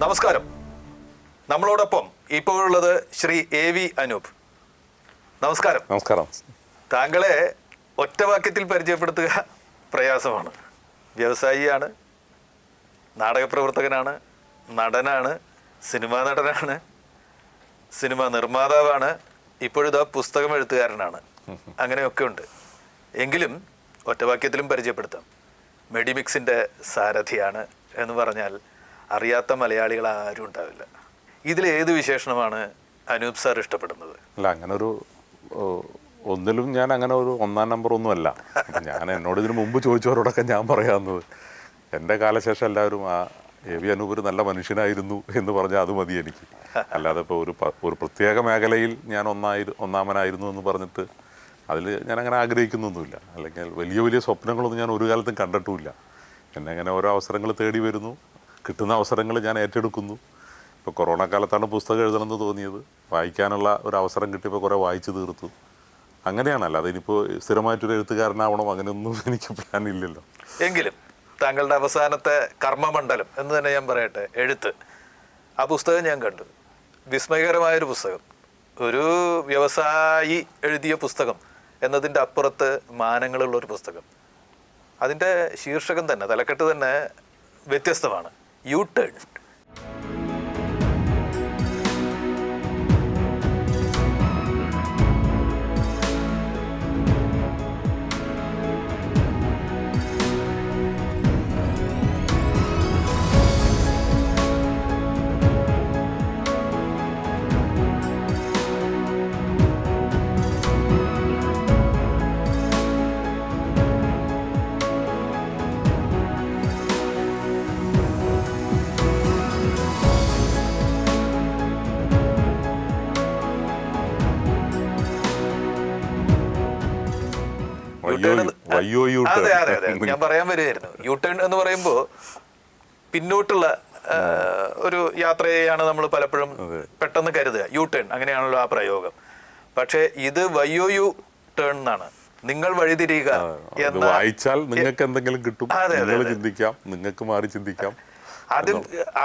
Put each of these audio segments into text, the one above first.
നമസ്കാരം. നമ്മളോടൊപ്പം ഇപ്പോഴുള്ളത് ശ്രീ AV അനൂപ്. നമസ്കാരം. നമസ്കാരം. താങ്കളെ ഒറ്റവാക്യത്തിൽ പരിചയപ്പെടുത്തുക പ്രയാസമാണ്. വ്യവസായിയാണ്, നാടകപ്രവർത്തകനാണ്, നടനാണ്, സിനിമാ നടനാണ്, സിനിമാ നിർമ്മാതാവാണ്, ഇപ്പോഴിതാ പുസ്തകം എഴുത്തുകാരനാണ്. അങ്ങനെയൊക്കെ ഉണ്ട്. എങ്കിലും ഒറ്റവാക്യത്തിലും പരിചയപ്പെടുത്താം. മെഡിമിക്സിൻ്റെ സാരഥിയാണ് എന്ന് പറഞ്ഞാൽ അറിയാത്ത മലയാളികൾ ആരും ഉണ്ടാവില്ല. ഇതിലേത് വിശേഷണമാണ് അനൂപ് സാർ ഇഷ്ടപ്പെടുന്നത്? അല്ല, അങ്ങനൊരു ഒന്നിലും ഞാൻ അങ്ങനെ ഒരു ഒന്നാം നമ്പർ ഒന്നുമല്ല. ഞാൻ എന്നോട് ഇതിന് മുമ്പ് ചോദിച്ചവരോടൊക്കെ ഞാൻ പറയാവുന്നത്, എൻ്റെ കാലശേഷം എല്ലാവരും ആ AV അനൂപ് ഒരു നല്ല മനുഷ്യനായിരുന്നു എന്ന് പറഞ്ഞാൽ അത് മതി എനിക്ക്. അല്ലാതെ ഇപ്പോൾ ഒരു പ്രത്യേക മേഖലയിൽ ഞാൻ ഒന്നാമനായിരുന്നു എന്ന് പറഞ്ഞിട്ട് അതിൽ ഞാൻ അങ്ങനെ ആഗ്രഹിക്കുന്നൊന്നുമില്ല. അല്ലെങ്കിൽ വലിയ വലിയ സ്വപ്നങ്ങളൊന്നും ഞാൻ ഒരു കാലത്തും കണ്ടിട്ടുമില്ല. എന്നെ അങ്ങനെ ഓരോ അവസരങ്ങൾ തേടി വരുന്നു, കിട്ടുന്ന അവസരങ്ങൾ ഞാൻ ഏറ്റെടുക്കുന്നു. ഇപ്പോൾ കൊറോണ കാലത്താണ് പുസ്തകം എഴുതണമെന്ന് തോന്നിയത്. വായിക്കാനുള്ള ഒരു അവസരം കിട്ടിയപ്പോൾ കുറേ വായിച്ചു തീർത്തു. അങ്ങനെയാണല്ലോ. അതിനിപ്പോൾ സ്ഥിരമായിട്ടൊരു എഴുത്തുകാരനാവണം അങ്ങനെയൊന്നും എനിക്ക് പ്ലാൻ ഇല്ലല്ലോ. എങ്കിലും താങ്കളുടെ അവസാനത്തെ കർമ്മമണ്ഡലം എന്ന് തന്നെ ഞാൻ പറയട്ടെ, എഴുത്ത്. ആ പുസ്തകം ഞാൻ കണ്ടു. വിസ്മയകരമായൊരു പുസ്തകം. ഒരു വ്യവസായി എഴുതിയ പുസ്തകം എന്നതിൻ്റെ അപ്പുറത്ത് മാനങ്ങളുള്ളൊരു പുസ്തകം. അതിൻ്റെ ശീർഷകം തന്നെ, തലക്കെട്ട് തന്നെ വ്യത്യസ്തമാണ്. U turn. അതെ അതെ അതെ, ഞാൻ പറയാൻ വരികയായിരുന്നു. യു ടേൺ എന്ന് പറയുമ്പോൾ പിന്നോട്ടുള്ള ഒരു യാത്രയെയാണ് നമ്മൾ പലപ്പോഴും പെട്ടെന്ന് കരുതുക. യു ടേൺ, അങ്ങനെയാണല്ലോ ആ പ്രയോഗം. പക്ഷേ ഇത് YOU ടേൺ എന്നാണ്. നിങ്ങൾ വഴിതിരിയുക എന്ന് വായിച്ചാൽ നിങ്ങൾക്ക് എന്തെങ്കിലും കിട്ടും. ചിന്തിക്കാം, നിങ്ങൾക്ക് മാറി ചിന്തിക്കാം.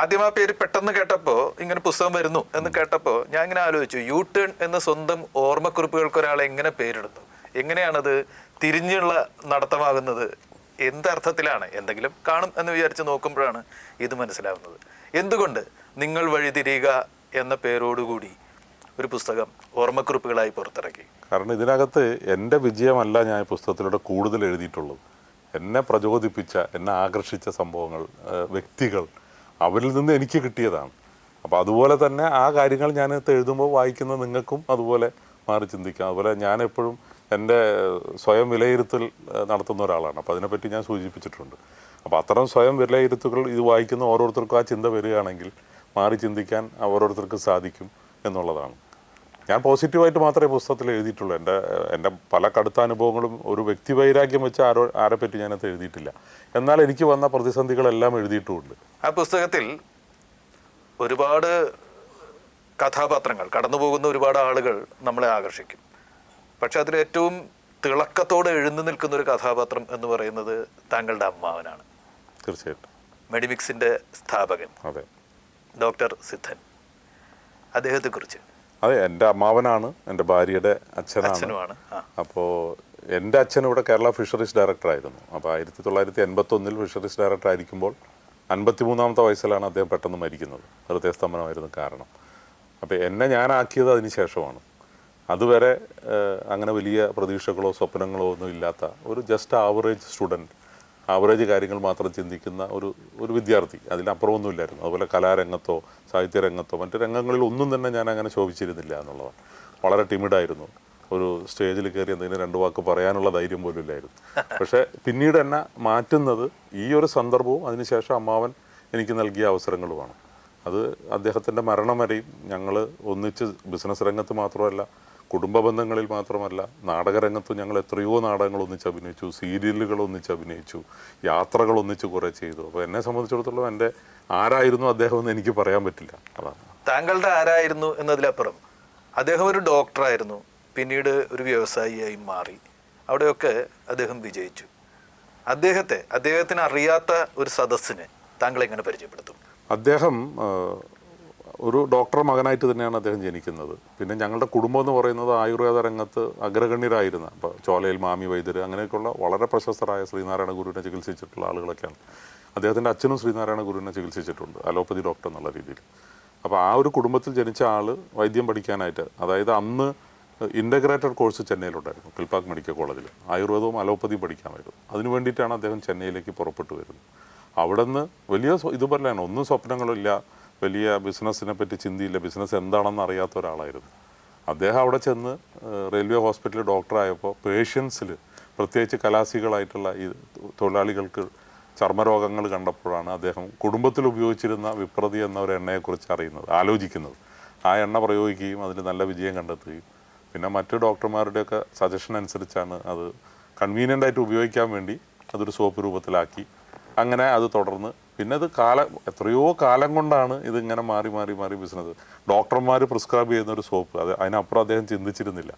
ആദ്യം ആ പേര് പെട്ടെന്ന് കേട്ടപ്പോൾ, ഇങ്ങനെ പുസ്തകം വരുന്നു എന്ന് കേട്ടപ്പോൾ ഞാൻ ഇങ്ങനെ ആലോചിച്ചു, യു ടേൺ എന്ന സ്വന്തം ഓർമ്മക്കുറിപ്പുകൾക്ക് ഒരാൾ എങ്ങനെ പേരിടുന്നു? എങ്ങനെയാണത് തിരിഞ്ഞുള്ള നടത്തമാകുന്നത്? എന്തർത്ഥത്തിലാണ്? എന്തെങ്കിലും കാണും എന്ന് വിചാരിച്ച് നോക്കുമ്പോഴാണ് ഇത് മനസ്സിലാവുന്നത്. എന്തുകൊണ്ട് നിങ്ങൾ വഴിതിരിയുക എന്ന പേരോടുകൂടി ഒരു പുസ്തകം ഓർമ്മക്കുറിപ്പുകളായി പുറത്തിറക്കി? കാരണം ഇതിനകത്ത് എൻ്റെ വിജയമല്ല ഞാൻ പുസ്തകത്തിലൂടെ കൂടുതൽ എഴുതിയിട്ടുള്ളത്. എന്നെ പ്രചോദിപ്പിച്ച, എന്നെ ആകർഷിച്ച സംഭവങ്ങൾ, വ്യക്തികൾ, അവരിൽ നിന്ന് എനിക്ക് കിട്ടിയതാണ്. അപ്പോൾ അതുപോലെ തന്നെ ആ കാര്യങ്ങൾ ഞാൻ എഴുതുമ്പോൾ വായിക്കുന്ന നിങ്ങൾക്കും അതുപോലെ മാറി ചിന്തിക്കാം. അതുപോലെ ഞാൻ എപ്പോഴും എൻ്റെ സ്വയം വിലയിരുത്തൽ നടത്തുന്ന ഒരാളാണ്. അപ്പോൾ അതിനെപ്പറ്റി ഞാൻ സൂചിപ്പിച്ചിട്ടുണ്ട്. അപ്പോൾ അത്തരം സ്വയം വിലയിരുത്തലുകൾ ഇത് വായിക്കുന്ന ഓരോരുത്തർക്കും ആ ചിന്ത വരികയാണെങ്കിൽ മാറി ചിന്തിക്കാൻ ഓരോരുത്തർക്കും സാധിക്കും എന്നുള്ളതാണ്. ഞാൻ പോസിറ്റീവായിട്ട് മാത്രമേ പുസ്തകത്തിൽ എഴുതിയിട്ടുള്ളൂ. എൻ്റെ പല കടുത്ത അനുഭവങ്ങളും ഒരു വ്യക്തി വൈരാഗ്യം വെച്ച് ആരെപ്പറ്റി ഞാനത് എഴുതിയിട്ടില്ല. എന്നാൽ എനിക്ക് വന്ന പ്രതിസന്ധികളെല്ലാം എഴുതിയിട്ടുമുണ്ട്. ആ പുസ്തകത്തിൽ ഒരുപാട് കഥാപാത്രങ്ങൾ, കടന്നുപോകുന്ന ഒരുപാട് ആളുകൾ നമ്മളെ ആകർഷിക്കും. പക്ഷെ അതിൽ ഏറ്റവും തിളക്കത്തോടെ എഴുന്നു നിൽക്കുന്ന ഒരു കഥാപാത്രം എന്ന് പറയുന്നത് താങ്കളുടെ അമ്മാവനാണ്. തീർച്ചയായിട്ടും. മെഡിമിക്സിൻ്റെ സ്ഥാപകൻ. അതെ, ഡോക്ടർ സിദ്ധൻ. അദ്ദേഹത്തെക്കുറിച്ച്. അതെ, എൻ്റെ അമ്മാവനാണ്, എൻ്റെ ഭാര്യയുടെ അച്ഛനുമാണ്. അപ്പോൾ എൻ്റെ അച്ഛൻ ഇവിടെ കേരള ഫിഷറീസ് ഡയറക്ടറായിരുന്നു. അപ്പോൾ 1981 ഫിഷറീസ് ഡയറക്ടർ ആയിരിക്കുമ്പോൾ 53ാമത്തെ വയസ്സിലാണ് അദ്ദേഹം പെട്ടെന്ന് മരിക്കുന്നത്. ഹൃദയസ്തംഭനമായിരുന്നു കാരണം. അപ്പോൾ എന്നെ ഞാനാക്കിയത് അതിന് ശേഷമാണ്. അതുവരെ അങ്ങനെ വലിയ പ്രതീക്ഷകളോ സ്വപ്നങ്ങളോ ഒന്നും ഇല്ലാത്ത ഒരു ജസ്റ്റ് ആവറേജ് സ്റ്റുഡൻറ്റ്, ആവറേജ് കാര്യങ്ങൾ മാത്രം ചിന്തിക്കുന്ന ഒരു വിദ്യാർത്ഥി. അതിനപ്പുറമൊന്നും ഇല്ലായിരുന്നു. അതുപോലെ കലാരംഗത്തോ സാഹിത്യരംഗത്തോ മറ്റു രംഗങ്ങളിൽ ഒന്നും തന്നെ ഞാൻ അങ്ങനെ ശോഭിച്ചിരുന്നില്ല എന്നുള്ളതാണ്. വളരെ ടിമിഡായിരുന്നു. ഒരു സ്റ്റേജിൽ കയറി എന്തെങ്കിലും 2 വാക്ക് പറയാനുള്ള ധൈര്യം പോലും ഇല്ലായിരുന്നു. പക്ഷേ പിന്നീട് എന്നെ മാറ്റുന്നത് ഈ ഒരു സന്ദർഭവും അതിനുശേഷം അമ്മാവൻ എനിക്ക് നൽകിയ അവസരങ്ങളുമാണ്. അത് അദ്ദേഹത്തിൻ്റെ മരണം വരെയും ഞങ്ങൾ ഒന്നിച്ച് ബിസിനസ് രംഗത്ത് മാത്രമല്ല, കുടുംബ ബന്ധങ്ങളിൽ മാത്രമല്ല, നാടകരംഗത്തും ഞങ്ങൾ എത്രയോ നാടകങ്ങൾ ഒന്നിച്ച് അഭിനയിച്ചു, സീരിയലുകൾ ഒന്നിച്ച് അഭിനയിച്ചു, യാത്രകൾ ഒന്നിച്ച് കുറേ ചെയ്തു. അപ്പോൾ എന്നെ സംബന്ധിച്ചിടത്തോളം എൻ്റെ ആരായിരുന്നു അദ്ദേഹം എന്ന് എനിക്ക് പറയാൻ പറ്റില്ല. അതാണ്. താങ്കളുടെ ആരായിരുന്നു എന്നതിലപ്പുറം അദ്ദേഹം ഒരു ഡോക്ടറായിരുന്നു, പിന്നീട് ഒരു വ്യവസായിയായി മാറി. അവിടെയൊക്കെ അദ്ദേഹം വിജയിച്ചു. അദ്ദേഹത്തിന് അറിയാത്ത ഒരു സദസ്സിനെ താങ്കൾ എങ്ങനെ പരിചയപ്പെടുത്തും? അദ്ദേഹം ഒരു ഡോക്ടർ മകനായിട്ട് തന്നെയാണ് അദ്ദേഹം ജനിക്കുന്നത്. പിന്നെ ഞങ്ങളുടെ കുടുംബം എന്ന് പറയുന്നത് ആയുർവേദ രംഗത്ത് അഗ്രഗണ്യരായിരുന്ന, ഇപ്പോൾ ചോലയിൽ മാമി വൈദ്യർ അങ്ങനെയൊക്കെയുള്ള വളരെ പ്രശസ്തരായ ശ്രീനാരായണ ഗുരുവിനെ ചികിത്സിച്ചിട്ടുള്ള ആളുകളൊക്കെയാണ്. അദ്ദേഹത്തിൻ്റെ അച്ഛനും ശ്രീനാരായണ ഗുരുവിനെ ചികിത്സിച്ചിട്ടുണ്ട് അലോപ്പതി ഡോക്ടർ എന്നുള്ള രീതിയിൽ. അപ്പോൾ ആ ഒരു കുടുംബത്തിൽ ജനിച്ച ആൾ വൈദ്യം പഠിക്കാനായിട്ട്, അതായത് അന്ന് ഇൻ്റഗ്രേറ്റഡ് കോഴ്സ് ചെന്നൈയിലുണ്ടായിരുന്നു, കിൽപാക്ക് മെഡിക്കൽ കോളേജിൽ ആയുർവേദവും അലോപ്പതിയും പഠിക്കാമായിരുന്നു. അതിനു വേണ്ടിയിട്ടാണ് അദ്ദേഹം ചെന്നൈയിലേക്ക് പുറപ്പെട്ടു വരുന്നത്. അവിടെ നിന്ന് വലിയ ഇതുപോലെയാണ്, ഒന്നും സ്വപ്നങ്ങളില്ല, വലിയ ബിസിനസ്സിനെ പറ്റി ചിന്തയില്ല, ബിസിനസ് എന്താണെന്ന് അറിയാത്ത ഒരാളായിരുന്നു അദ്ദേഹം. അവിടെ ചെന്ന് റെയിൽവേ ഹോസ്പിറ്റലിൽ ഡോക്ടറായപ്പോൾ പേഷ്യൻസിൽ, പ്രത്യേകിച്ച് കലാസികളായിട്ടുള്ള ഈ തൊഴിലാളികൾക്ക് ചർമ്മരോഗങ്ങൾ കണ്ടപ്പോഴാണ് അദ്ദേഹം കുടുംബത്തിൽ ഉപയോഗിച്ചിരുന്ന വിപ്രതി എന്ന ഒരു എണ്ണയെക്കുറിച്ച് അറിയുന്നത്, ആലോചിക്കുന്നത്. ആ എണ്ണ പ്രയോഗിക്കുകയും അതിന് നല്ല വിജയം കണ്ടെത്തുകയും പിന്നെ മറ്റു ഡോക്ടർമാരുടെയൊക്കെ സജഷൻ അനുസരിച്ചാണ് അത് കൺവീനിയൻ്റ് ആയിട്ട് ഉപയോഗിക്കാൻ വേണ്ടി അതൊരു സോപ്പ് രൂപത്തിലാക്കി. അങ്ങനെ അത് തുടർന്ന് പിന്നെ അത് എത്രയോ കാലം കൊണ്ടാണ് ഇതിങ്ങനെ മാറി മാറി മാറി ബിസിനസ്. ഡോക്ടർമാർ പ്രിസ്ക്രൈബ് ചെയ്യുന്ന ഒരു സോപ്പ്, അതിനപ്പുറം അദ്ദേഹം ചിന്തിച്ചിരുന്നില്ല.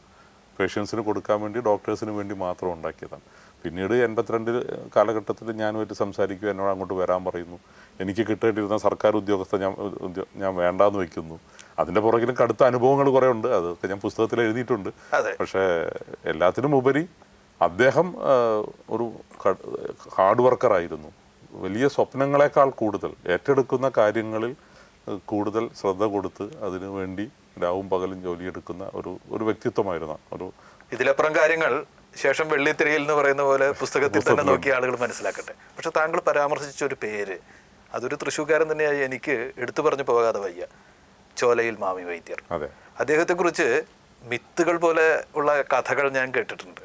പേഷ്യൻസിന് കൊടുക്കാൻ വേണ്ടി, ഡോക്ടേഴ്സിന് വേണ്ടി മാത്രം ഉണ്ടാക്കിയതാണ്. പിന്നീട് 82 കാലഘട്ടത്തിൽ ഞാനുമായിട്ട് സംസാരിക്കുക, എന്നോട് അങ്ങോട്ട് വരാൻ പറയുന്നു. എനിക്ക് കിട്ടേണ്ടിയിരുന്ന സർക്കാർ ഉദ്യോഗസ്ഥ ഞാൻ വേണ്ടാന്ന് വയ്ക്കുന്നു. അതിൻ്റെ പുറകിലും കടുത്ത അനുഭവങ്ങൾ കുറേ ഉണ്ട്, അതൊക്കെ ഞാൻ പുസ്തകത്തിൽ എഴുതിയിട്ടുണ്ട്. പക്ഷേ എല്ലാത്തിനും ഉപരി അദ്ദേഹം ഒരു ഹാർഡ് വർക്കറായിരുന്നു. വലിയ സ്വപ്നങ്ങളെക്കാൾ കൂടുതൽ ഏറ്റെടുക്കുന്ന കാര്യങ്ങളിൽ കൂടുതൽ ശ്രദ്ധ കൊടുത്ത് അതിനു വേണ്ടി രാവും പകലും ജോലിയെടുക്കുന്ന ഒരു വ്യക്തിത്വമായിരുന്നു. ഇതിലപ്പുറം കാര്യങ്ങൾ ശേഷം വെള്ളിത്തിരയിൽ എന്ന് പറയുന്ന പോലെ പുസ്തകത്തിൽ തന്നെ നോക്കി ആളുകൾ മനസ്സിലാക്കട്ടെ. പക്ഷെ താങ്കൾ പരാമർശിച്ച ഒരു പേര്, അതൊരു തൃശ്ശൂർക്കാരൻ തന്നെയായി എനിക്ക് എടുത്തു പറഞ്ഞു പോകാതെ വയ്യ. ചോലയിൽ മാമി വൈദ്യർ. അദ്ദേഹത്തെക്കുറിച്ച് മിത്തുകൾ പോലെ ഉള്ള കഥകൾ ഞാൻ കേട്ടിട്ടുണ്ട്.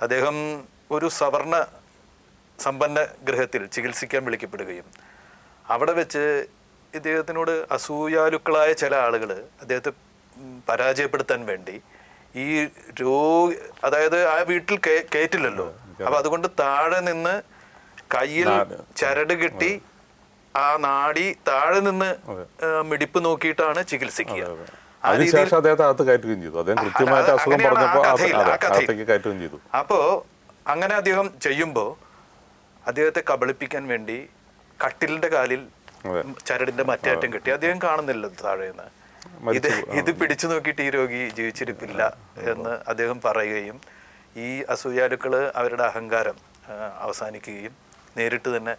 അദ്ദേഹം ഒരു സവർണ സമ്പന്ന ഗൃഹത്തിൽ ചികിത്സിക്കാൻ വിളിക്കപ്പെടുകയും അവിടെ വെച്ച് ഇദ്ദേഹത്തിനോട് അസൂയാലുക്കളായ ചില ആളുകൾ അദ്ദേഹത്തെ പരാജയപ്പെടുത്താൻ വേണ്ടി ഈ അതായത് ആ വീട്ടിൽ കയറ്റില്ലല്ലോ, അപ്പൊ അതുകൊണ്ട് താഴെ നിന്ന് കയ്യിൽ ചരട് കെട്ടി ആ നാടി താഴെ നിന്ന് മിടിപ്പ് നോക്കിയിട്ടാണ് ചികിത്സിക്കുക. അപ്പോ അങ്ങനെ അദ്ദേഹം ചെയ്യുമ്പോ അദ്ദേഹത്തെ കബളിപ്പിക്കാൻ വേണ്ടി കട്ടിലിന്റെ കാലിൽ ചരടിന്റെ മറ്റേറ്റം കെട്ടി, അദ്ദേഹം കാണുന്നില്ല താഴെന്ന്. ഇത് പിടിച്ചു നോക്കിയിട്ട് ഈ രോഗി ജീവിച്ചിരിപ്പില്ല എന്ന് അദ്ദേഹം പറയുകയും ഈ അസൂയാലുക്കള് അവരുടെ അഹങ്കാരം അവസാനിക്കുകയും നേരിട്ട് തന്നെ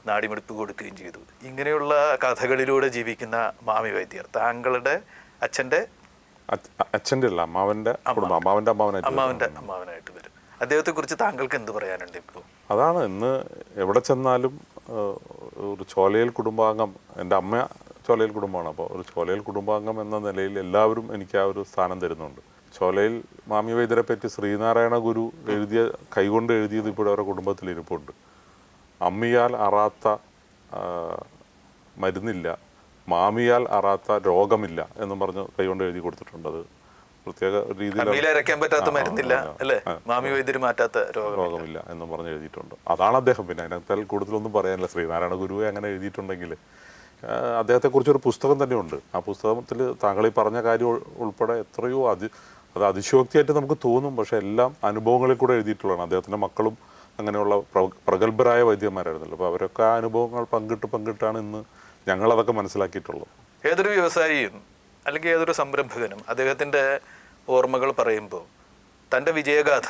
നാടിമിടിപ്പ് കൊടുക്കുകയും ചെയ്തു. ഇങ്ങനെയുള്ള കഥകളിലൂടെ ജീവിക്കുന്ന മാമി വൈദ്യർ താങ്കളുടെ അച്ഛൻ്റെ അല്ല അമ്മാവൻ്റെ അമ്മാവനായിട്ട് വരും. അദ്ദേഹത്തെ കുറിച്ച് താങ്കൾക്ക് എന്ത് പറയാനുണ്ട് ഇപ്പോൾ? അതാണ്, ഇന്ന് എവിടെ ചെന്നാലും ഒരു ചോലയിൽ കുടുംബാംഗം, എൻ്റെ അമ്മ ചോലയിൽ കുടുംബമാണ്. അപ്പോൾ ഒരു ചോലയിൽ കുടുംബാംഗം എന്ന നിലയിൽ എല്ലാവരും എനിക്ക് ആ ഒരു സ്ഥാനം തരുന്നുണ്ട്. ചോലയിൽ മാമി വൈദ്യരെ പറ്റി ശ്രീനാരായണ ഗുരു കൈകൊണ്ട് എഴുതിയത് ഇപ്പോൾ അവരുടെ കുടുംബത്തിൽ ഇരിപ്പുണ്ട്. അമ്മിയാൽ അറാത്ത മരുന്നില്ല, മാമിയാൽ അറാത്ത രോഗമില്ല എന്നും പറഞ്ഞ് കൈകൊണ്ട് എഴുതി കൊടുത്തിട്ടുണ്ട്. അത് പ്രത്യേക രീതിയിൽ രോഗമില്ല എന്നും പറഞ്ഞ് എഴുതിയിട്ടുണ്ട്. അതാണ് അദ്ദേഹം. പിന്നെ അതിനകത്ത് കൂടുതലൊന്നും പറയാനില്ല. ശ്രീനാരായണ ഗുരുവെ അങ്ങനെ എഴുതിയിട്ടുണ്ടെങ്കിൽ അദ്ദേഹത്തെക്കുറിച്ചൊരു പുസ്തകം തന്നെയുണ്ട്. ആ പുസ്തകത്തിൽ താങ്കൾ ഈ പറഞ്ഞ കാര്യം ഉൾപ്പെടെ എത്രയോ അത് അതിശയോക്തിയായിട്ട് നമുക്ക് തോന്നും, പക്ഷെ എല്ലാം അനുഭവങ്ങളിൽ കൂടെ എഴുതിയിട്ടുള്ളതാണ്. അദ്ദേഹത്തിൻ്റെ മക്കളും അങ്ങനെയുള്ള പ്രഗത്ഭരായ വൈദ്യന്മാരായിരുന്നല്ലോ. അപ്പോൾ അവരൊക്കെ ആ അനുഭവങ്ങൾ പങ്കിട്ടാണ് ഇന്ന് ഞങ്ങളതൊക്കെ മനസ്സിലാക്കിയിട്ടുള്ളത്. ഏതൊരു വ്യവസായിയും അല്ലെങ്കിൽ ഏതൊരു സംരംഭകനും അദ്ദേഹത്തിൻ്റെ ഓർമ്മകൾ പറയുമ്പോൾ തൻ്റെ വിജയഗാഥ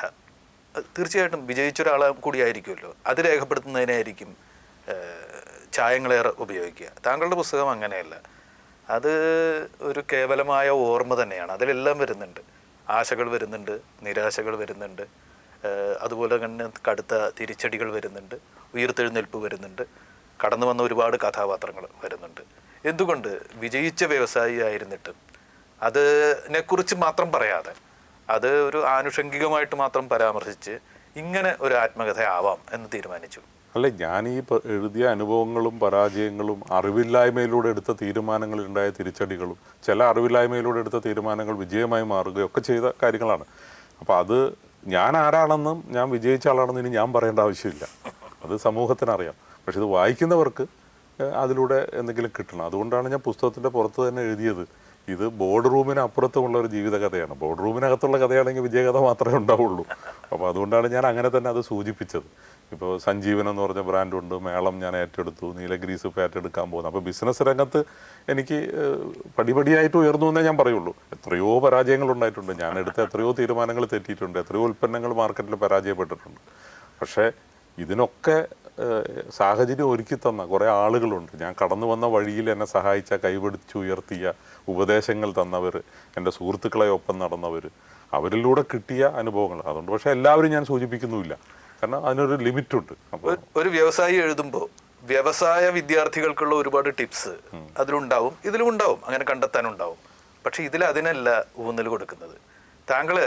തീർച്ചയായിട്ടും വിജയിച്ചൊരാളെ കൂടിയായിരിക്കുമല്ലോ, അത് രേഖപ്പെടുത്തുന്നതിനായിരിക്കും ചായങ്ങളേറെ ഉപയോഗിക്കുക. താങ്കളുടെ പുസ്തകം അങ്ങനെയല്ല, അത് ഒരു കേവലമായ ഓർമ്മ തന്നെയാണ്. അതിലെല്ലാം വരുന്നുണ്ട്, ആശകൾ വരുന്നുണ്ട്, നിരാശകൾ വരുന്നുണ്ട്, അതുപോലെ തന്നെ കടുത്ത തിരിച്ചടികൾ വരുന്നുണ്ട്, ഉയർത്തെഴുന്നേൽപ്പ് വരുന്നുണ്ട്, കടന്നു വന്ന ഒരുപാട് കഥാപാത്രങ്ങൾ വരുന്നുണ്ട്. എന്തുകൊണ്ട് വിജയിച്ച വ്യവസായി ആയിരുന്നിട്ടും അതിനെക്കുറിച്ച് മാത്രം പറയാതെ അത് ഒരു ആനുഷംഗികമായിട്ട് മാത്രം പരാമർശിച്ച് ഇങ്ങനെ ഒരു ആത്മകഥ ആവാം എന്ന് തീരുമാനിച്ചു? അല്ല, ഞാൻ ഈ എഴുതിയ അനുഭവങ്ങളും പരാജയങ്ങളും അറിവില്ലായ്മയിലൂടെ എടുത്ത തീരുമാനങ്ങളിലുണ്ടായ തിരിച്ചടികളും ചില അറിവില്ലായ്മയിലൂടെ എടുത്ത തീരുമാനങ്ങൾ വിജയമായി മാറുകയൊക്കെ ചെയ്ത കാര്യങ്ങളാണ്. അപ്പോൾ അത് ഞാൻ ആരാണെന്നും ഞാൻ വിജയിച്ച ആളാണെന്നും ഇനി ഞാൻ പറയേണ്ട ആവശ്യമില്ല, അത് സമൂഹത്തിനറിയാം. പക്ഷെ ഇത് വായിക്കുന്നവർക്ക് അതിലൂടെ എന്തെങ്കിലും കിട്ടണം. അതുകൊണ്ടാണ് ഞാൻ പുസ്തകത്തിൻ്റെ പുറത്ത് തന്നെ എഴുതിയത്, ഇത് ബോർഡ് റൂമിന് അപ്പുറത്തുമുള്ള ഒരു ജീവിതകഥയാണ്. ബോർഡ് റൂമിനകത്തുള്ള കഥയാണെങ്കിൽ വിജയകഥ മാത്രമേ ഉണ്ടാവുള്ളൂ. അപ്പോൾ അതുകൊണ്ടാണ് ഞാൻ അങ്ങനെ തന്നെ അത് സൂചിപ്പിച്ചത്. ഇപ്പോൾ സഞ്ജീവൻ എന്ന് പറഞ്ഞ ബ്രാൻഡുണ്ട്, മേളം ഞാൻ ഏറ്റെടുത്തു, നീലഗ്രീസ് ഇപ്പോൾ ഏറ്റെടുക്കാൻ പോകുന്നു. അപ്പോൾ ബിസിനസ് രംഗത്ത് എനിക്ക് പടിപടിയായിട്ട് ഉയർന്നു എന്നേ ഞാൻ പറയുള്ളൂ. എത്രയോ പരാജയങ്ങൾ ഉണ്ടായിട്ടുണ്ട്, ഞാൻ എടുത്ത എത്രയോ തീരുമാനങ്ങൾ തെറ്റിയിട്ടുണ്ട്, എത്രയോ ഉൽപ്പന്നങ്ങൾ മാർക്കറ്റിൽ പരാജയപ്പെട്ടിട്ടുണ്ട്. പക്ഷേ ഇതിനൊക്കെ സാഹചര്യം ഒരുക്കി തന്ന കുറേ ആളുകളുണ്ട്. ഞാൻ കടന്നു വന്ന വഴിയിൽ എന്നെ സഹായിച്ച, കൈപിടിച്ചുയർത്തിയ, ഉപദേശങ്ങൾ തന്നവർ, എൻ്റെ സുഹൃത്തുക്കളെ ഒപ്പം നടന്നവർ, അവരിലൂടെ കിട്ടിയ അനുഭവങ്ങൾ. അതുകൊണ്ട് പക്ഷേ എല്ലാവരും ഞാൻ സൂചിപ്പിക്കുന്നുമില്ല, കാരണം അതിനൊരു ലിമിറ്റുണ്ട്. അപ്പോൾ ഒരു വ്യവസായി എഴുതുമ്പോൾ വ്യവസായ വിദ്യാർത്ഥികൾക്കുള്ള ഒരുപാട് ടിപ്സ് അതിലുണ്ടാവും, ഇതിലും ഉണ്ടാവും, അങ്ങനെ കണ്ടെത്താനുണ്ടാവും. പക്ഷെ ഇതിൽ അതിനല്ല ഊന്നൽ കൊടുക്കുന്നത്. താങ്കൾ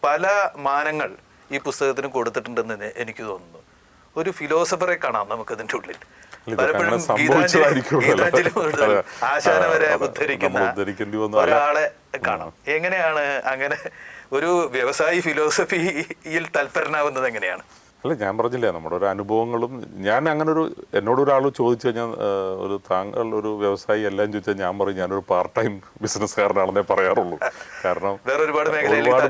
പല മാനങ്ങൾ ഈ പുസ്തകത്തിന് കൊടുത്തിട്ടുണ്ടെന്ന് എനിക്ക് തോന്നുന്നു. ഒരു ഫിലോസഫറെ കാണാം നമുക്കതിൻ്റെ ഉള്ളിൽ. പലപ്പോഴും ഗീതാഞ്ജലി മുതൽ ആശാന വരെ ഉദ്ധരിക്കുന്ന ഒരാളെ കാണാം. എങ്ങനെയാണ് അങ്ങനെ ഒരു വ്യവസായി ഫിലോസഫിയിൽ തൽപരനാവുന്നത് എങ്ങനെയാണ്? അല്ല, ഞാൻ പറഞ്ഞില്ലേ, നമ്മുടെ ഒരു അനുഭവങ്ങളും. ഞാൻ അങ്ങനെ എന്നോടൊരാൾ ചോദിച്ചു കഴിഞ്ഞാൽ ഒരു താങ്കൾ ഒരു വ്യവസായി എല്ലാം ചോദിച്ചാൽ ഞാൻ പറയും ഞാനൊരു പാർട്ട് ടൈം ബിസിനസ്സുകാരനാണെന്നേ പറയാറുള്ളൂ. കാരണം ഒരുപാട്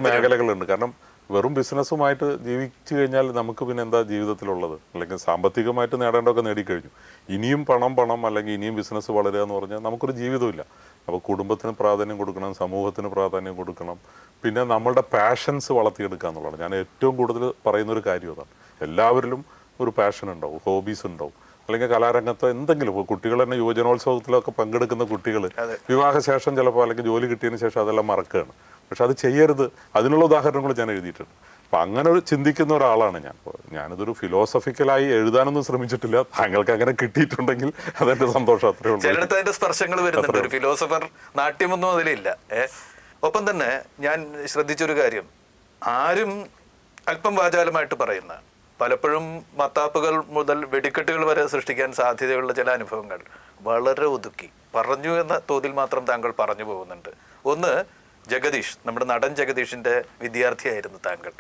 മേഖലകളുണ്ട്. കാരണം വെറും ബിസിനസ്സുമായിട്ട് ജീവിച്ചു കഴിഞ്ഞാൽ നമുക്ക് പിന്നെ എന്താ ജീവിതത്തിലുള്ളത്? അല്ലെങ്കിൽ സാമ്പത്തികമായിട്ട് നേടേണ്ടതൊക്കെ നേടിക്കഴിഞ്ഞു. ഇനിയും പണം അല്ലെങ്കിൽ ഇനിയും ബിസിനസ് വളരുക എന്ന് പറഞ്ഞാൽ നമുക്കൊരു ജീവിതമില്ല. അപ്പോൾ കുടുംബത്തിന് പ്രാധാന്യം കൊടുക്കണം, സമൂഹത്തിന് പ്രാധാന്യം കൊടുക്കണം, പിന്നെ നമ്മളുടെ പാഷൻസ് വളർത്തിയെടുക്കുക എന്നുള്ളതാണ്. ഞാൻ ഏറ്റവും കൂടുതൽ പറയുന്നൊരു കാര്യം അതാണ്. എല്ലാവരിലും ഒരു പാഷൻ ഉണ്ടാവും, ഹോബീസ് ഉണ്ടാവും. അല്ലെങ്കിൽ കലാരംഗത്തോ എന്തെങ്കിലും, ഇപ്പോൾ കുട്ടികൾ തന്നെ യുവജനോത്സവത്തിലൊക്കെ പങ്കെടുക്കുന്ന കുട്ടികൾ വിവാഹശേഷം ചിലപ്പോൾ അല്ലെങ്കിൽ ജോലി കിട്ടിയതിന് ശേഷം അതെല്ലാം മറക്കുകയാണ്. പക്ഷെ അത് ചെയ്യരുത്. അതിനുള്ള ഉദാഹരണങ്ങൾ ഞാൻ എഴുതിയിട്ടുണ്ട്. അപ്പം അങ്ങനെ ഒരു ചിന്തിക്കുന്ന ഒരാളാണ് ഞാൻ. ഞാനിതൊരു ഫിലോസഫിക്കലായി എഴുതാനൊന്നും ശ്രമിച്ചിട്ടില്ല. താങ്കൾക്ക് അങ്ങനെ കിട്ടിയിട്ടുണ്ടെങ്കിൽ അതെന്റെ സന്തോഷം, അത്രേ ഉള്ളൂ. ചിലയിടത്ത് അതിന്റെ സ്പർശങ്ങൾ വരുന്നുണ്ട്. ഒരു ഫിലോസഫർ നാട്യമൊന്നും അതിലില്ല. ഒപ്പം തന്നെ ഞാൻ ശ്രദ്ധിച്ചൊരു കാര്യം, ആരും അല്പം വാചാലമായിട്ട് പറയുന്ന, പലപ്പോഴും മത്താപ്പുകൾ മുതൽ വെടിക്കെട്ടുകൾ വരെ സൃഷ്ടിക്കാൻ സാധ്യതയുള്ള ചില അനുഭവങ്ങൾ വളരെ ഒതുക്കി പറഞ്ഞു എന്ന തോതിൽ മാത്രം താങ്കൾ പറഞ്ഞു പോകുന്നുണ്ട്. ഒന്ന്, ജഗദീഷ്, നമ്മുടെ നടൻ ജഗദീഷിൻ്റെ വിദ്യാർത്ഥിയായിരുന്നു താങ്കൾ.